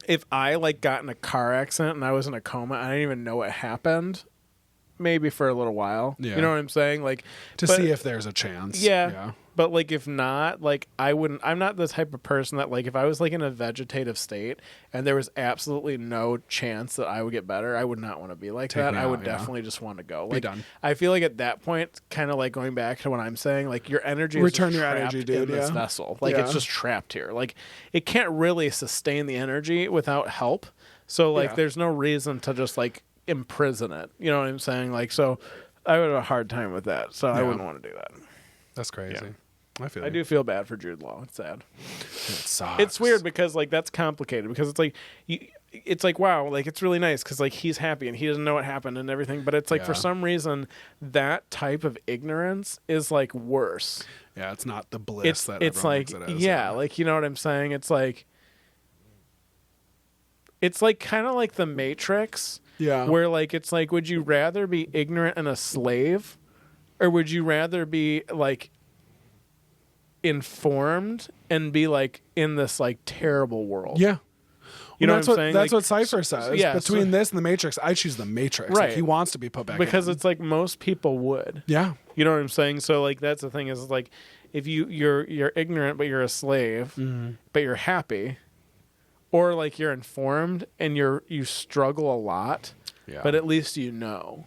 [SPEAKER 2] if I like got in a car accident and I was in a coma, I didn't even know what happened. Maybe for a little while. Yeah. You know what I'm saying? Like
[SPEAKER 1] to see if there's a chance.
[SPEAKER 2] Yeah. But like if not, like I'm not the type of person that like if I was like in a vegetative state and there was absolutely no chance that I would get better, I would not want to be like that. I would definitely just want to go. Like,
[SPEAKER 1] be done.
[SPEAKER 2] I feel like at that point, kind of like going back to what I'm saying, like your energy is
[SPEAKER 1] return your
[SPEAKER 2] trapped
[SPEAKER 1] energy, dude,
[SPEAKER 2] in this vessel. Like it's just trapped here. Like it can't really sustain the energy without help. So like there's no reason to just like imprison it. You know what I'm saying? Like, so I would have a hard time with that. So I wouldn't want to do that.
[SPEAKER 1] That's crazy.
[SPEAKER 2] Yeah.
[SPEAKER 1] I
[SPEAKER 2] do feel bad for Jude Law. It's sad.
[SPEAKER 1] It sucks.
[SPEAKER 2] It's weird because like that's complicated because it's like it's like, wow, like it's really nice because like he's happy and he doesn't know what happened and everything. But it's like for
[SPEAKER 1] Yeah.
[SPEAKER 2] some reason that type of ignorance is like worse.
[SPEAKER 1] Yeah, it's not the bliss that
[SPEAKER 2] It's
[SPEAKER 1] everyone
[SPEAKER 2] like
[SPEAKER 1] thinks it is.
[SPEAKER 2] yeah, like you know what I'm saying? It's like kind of like the Matrix.
[SPEAKER 1] Yeah.
[SPEAKER 2] Where like it's like, would you rather be ignorant and a slave, or would you rather be like informed and be like in this like terrible world?
[SPEAKER 1] Yeah.
[SPEAKER 2] You know
[SPEAKER 1] that's
[SPEAKER 2] what I'm saying?
[SPEAKER 1] That's
[SPEAKER 2] Like,
[SPEAKER 1] what Cypher says.
[SPEAKER 2] yeah,
[SPEAKER 1] Between this and the Matrix, I choose the Matrix.
[SPEAKER 2] Right.
[SPEAKER 1] Like, he wants to be put back
[SPEAKER 2] because
[SPEAKER 1] in.
[SPEAKER 2] it's like most people would.
[SPEAKER 1] Yeah.
[SPEAKER 2] You know what I'm saying? So like that's the thing is like if you're ignorant but you're a slave, but you're happy, or like you're informed and you struggle a lot,
[SPEAKER 1] Yeah.
[SPEAKER 2] but at least you know.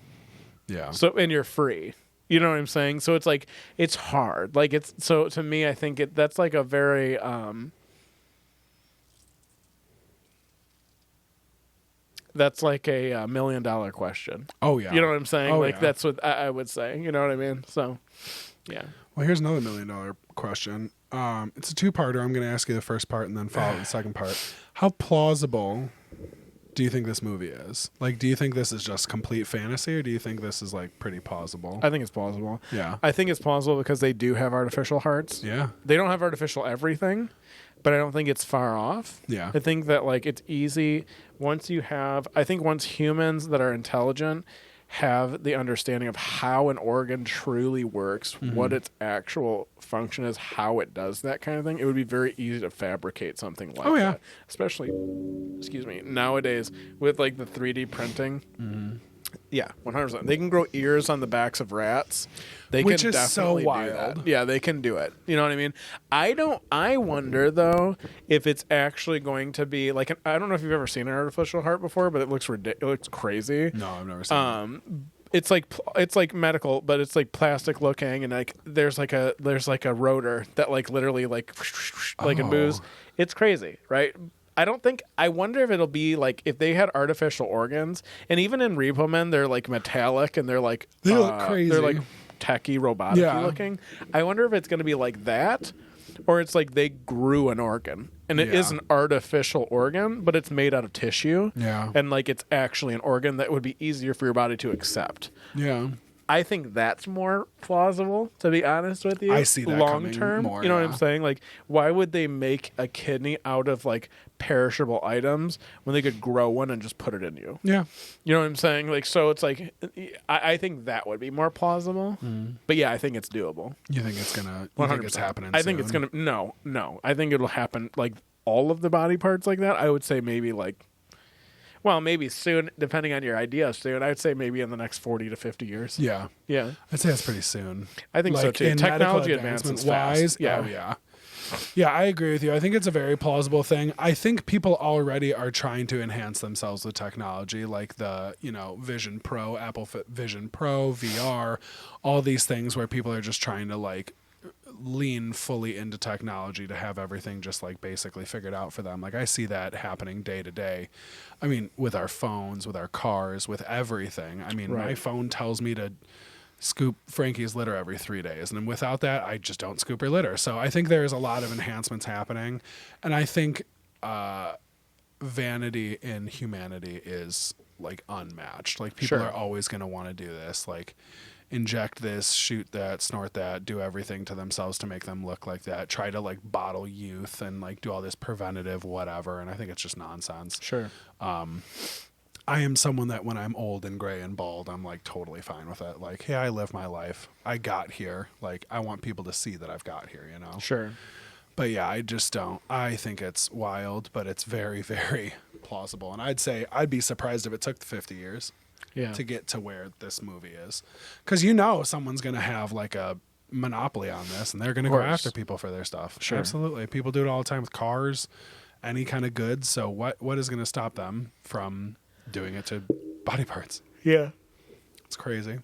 [SPEAKER 1] Yeah.
[SPEAKER 2] So and you're free. You know what I'm saying? So it's like it's hard. Like it's so to me I think that's like a very that's like a $1 million question.
[SPEAKER 1] Oh, yeah.
[SPEAKER 2] You know what I'm saying?
[SPEAKER 1] Oh,
[SPEAKER 2] like
[SPEAKER 1] yeah.
[SPEAKER 2] that's what I would say. You know what I mean? So yeah.
[SPEAKER 1] Well, here's another $1 million question. It's a two-parter. I'm going to ask you the first part and then follow the second part. How plausible do you think this movie is? Like, do you think this is just complete fantasy, or do you think this is like pretty plausible?
[SPEAKER 2] I think it's plausible.
[SPEAKER 1] Yeah.
[SPEAKER 2] I think it's plausible because they do have artificial hearts.
[SPEAKER 1] Yeah.
[SPEAKER 2] They don't have artificial everything, but I don't think it's far off.
[SPEAKER 1] Yeah.
[SPEAKER 2] I think that like it's easy once humans that are intelligent have the understanding of how an organ truly works, what its actual function is, how it does that kind of thing, it would be very easy to fabricate something like that. Especially, nowadays with like the 3D printing. Yeah, 100%. They can grow ears on the backs of rats.
[SPEAKER 1] Which
[SPEAKER 2] can
[SPEAKER 1] is so
[SPEAKER 2] definitely do
[SPEAKER 1] wild.
[SPEAKER 2] that. Yeah, they can do it. You know what I mean? I wonder though if it's actually going to be like I don't know if you've ever seen an artificial heart before, but it looks it looks crazy.
[SPEAKER 1] No, I've never seen it.
[SPEAKER 2] It's like medical, but it's like plastic looking, and like there's like a rotor that like literally like it moves. It's crazy, right? I wonder if it'll be like if they had artificial organs, and even in Repo Men they're like metallic and they're like
[SPEAKER 1] They look crazy.
[SPEAKER 2] They're like techie, robotic looking. I wonder if it's going to be like that, or it's like they grew an organ and it is an artificial organ, but it's made out of tissue.
[SPEAKER 1] Yeah.
[SPEAKER 2] And like it's actually an organ that would be easier for your body to accept.
[SPEAKER 1] Yeah.
[SPEAKER 2] I think that's more plausible, to be honest with you.
[SPEAKER 1] I see that
[SPEAKER 2] long
[SPEAKER 1] coming
[SPEAKER 2] term.
[SPEAKER 1] more,
[SPEAKER 2] You know what
[SPEAKER 1] yeah.
[SPEAKER 2] I'm saying? Like, why would they make a kidney out of like perishable items when they could grow one and just put it in you?
[SPEAKER 1] Yeah.
[SPEAKER 2] You know what I'm saying? Like, so it's like, I think that would be more plausible. But yeah, I think it's doable.
[SPEAKER 1] You think it's gonna? You think it's happening?
[SPEAKER 2] I think it's
[SPEAKER 1] soon?
[SPEAKER 2] gonna. No. I think it'll happen. Like all of the body parts like that. I would say maybe like. Well, maybe soon, depending on your idea. Soon, I would say maybe in the next 40 to 50 years.
[SPEAKER 1] Yeah.
[SPEAKER 2] Yeah,
[SPEAKER 1] I'd say that's pretty soon.
[SPEAKER 2] I think so
[SPEAKER 1] Like,
[SPEAKER 2] too.
[SPEAKER 1] in
[SPEAKER 2] Technology
[SPEAKER 1] medical
[SPEAKER 2] advancements
[SPEAKER 1] advancement wise.
[SPEAKER 2] fast. Yeah,
[SPEAKER 1] Oh, yeah. Yeah, I agree with you. I think it's a very plausible thing. I think people already are trying to enhance themselves with technology, like the, Vision Pro, Apple Vision Pro, VR, all these things where people are just trying to like lean fully into technology to have everything just like basically figured out for them. Like I see that happening day to day. I mean, with our phones, with our cars, with everything. I mean, my phone tells me to scoop Frankie's litter every 3 days. And without that, I just don't scoop her litter. So I think there's a lot of enhancements happening. And I think vanity in humanity is like unmatched. Like people are always going to want to do this. Like inject this, shoot that, snort that, do everything to themselves to make them look like that. Try to like bottle youth and like do all this preventative whatever. And I think it's just nonsense.
[SPEAKER 2] sure.
[SPEAKER 1] I am someone that when I'm old and gray and bald, I'm like totally fine with it. Like, hey, I live my life. I got here. Like, I want people to see that I've got here,
[SPEAKER 2] Sure.
[SPEAKER 1] But yeah, I just don't. I think it's wild, but it's very, very plausible. And I'd say I'd be surprised if it took 50 years to get to where this movie is. Because someone's going to have like a monopoly on this and they're going to go after people for their stuff.
[SPEAKER 2] Sure.
[SPEAKER 1] Absolutely. People do it all the time with cars, any kind of goods. So what is going to stop them from doing it to body parts?
[SPEAKER 2] Yeah.
[SPEAKER 1] It's crazy.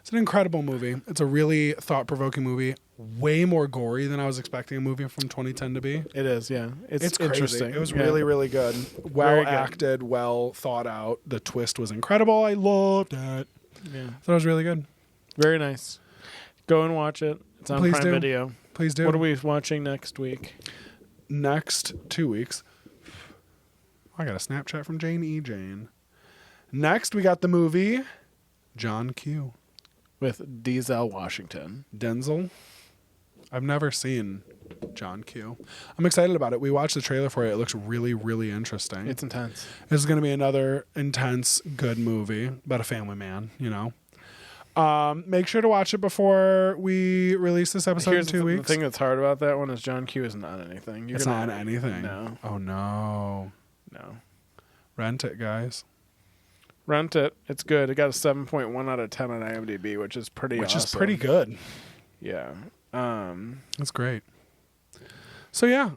[SPEAKER 1] It's an incredible movie. It's a really thought-provoking movie. Way more gory than I was expecting a movie from 2010 to be.
[SPEAKER 2] It is, yeah. It's
[SPEAKER 1] crazy.
[SPEAKER 2] interesting.
[SPEAKER 1] It was really, really good. Well acted, well thought out. The twist was incredible. I loved it.
[SPEAKER 2] Yeah.
[SPEAKER 1] I thought it was really good.
[SPEAKER 2] Very nice. Go and watch it. It's on
[SPEAKER 1] Please
[SPEAKER 2] Prime
[SPEAKER 1] do.
[SPEAKER 2] Video.
[SPEAKER 1] Please do.
[SPEAKER 2] What are we watching next week?
[SPEAKER 1] Next 2 weeks. I got a Snapchat from Jane E. Jane. Next, we got the movie John Q.
[SPEAKER 2] With Denzel Washington.
[SPEAKER 1] Denzel. I've never seen John Q. I'm excited about it. We watched the trailer for it. It looks really, really interesting.
[SPEAKER 2] It's intense.
[SPEAKER 1] This is going to be another intense, good movie about a family man, you know. Make sure to watch it before we release this episode in 2 weeks.
[SPEAKER 2] The thing that's hard about that one is John Q isn't on anything.
[SPEAKER 1] It's not on anything.
[SPEAKER 2] No.
[SPEAKER 1] Oh, no.
[SPEAKER 2] No.
[SPEAKER 1] Rent it, guys.
[SPEAKER 2] Rent it. It's good. It got a 7.1 out of 10 on IMDb, which is pretty awesome.
[SPEAKER 1] Which is pretty good.
[SPEAKER 2] Yeah.
[SPEAKER 1] That's great. So yeah,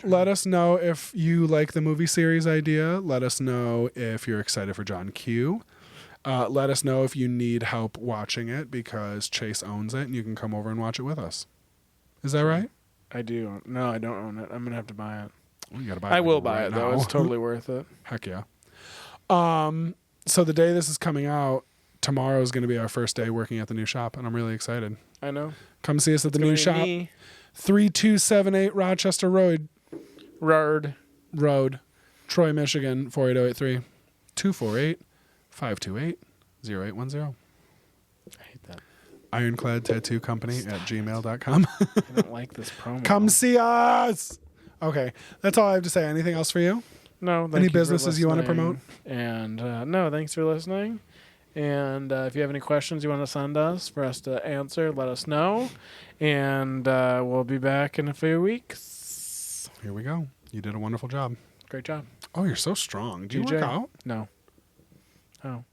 [SPEAKER 1] let us know if you like the movie series idea. Let us know if you're excited for John Q. Let us know if you need help watching it because Chase owns it and you can come over and watch it with us. Is that right?
[SPEAKER 2] I do. No, I don't own it. I'm going to have to buy it.
[SPEAKER 1] Well, you gotta buy it.
[SPEAKER 2] I will
[SPEAKER 1] right
[SPEAKER 2] buy it,
[SPEAKER 1] now.
[SPEAKER 2] though. It's totally worth it.
[SPEAKER 1] Heck yeah. So the day this is coming out, tomorrow is going to be our first day working at the new shop, and I'm really excited.
[SPEAKER 2] I know.
[SPEAKER 1] Come see us at the new shop. 3278 Rochester Road. Road. Troy, Michigan, 48083. 248-528-0810.
[SPEAKER 2] I hate that.
[SPEAKER 1] Ironclad Tattoo Company at gmail.com.
[SPEAKER 2] I don't like this promo.
[SPEAKER 1] Come see us. Okay. That's all I have to say. Anything else for you?
[SPEAKER 2] No.
[SPEAKER 1] Any businesses you want to promote?
[SPEAKER 2] And no, thanks for listening. And if you have any questions you want to send us for us to answer, let us know. And we'll be back in a few weeks.
[SPEAKER 1] Here we go. You did a wonderful job.
[SPEAKER 2] Great job.
[SPEAKER 1] Oh, you're so strong. Do you work out?
[SPEAKER 2] No. Oh.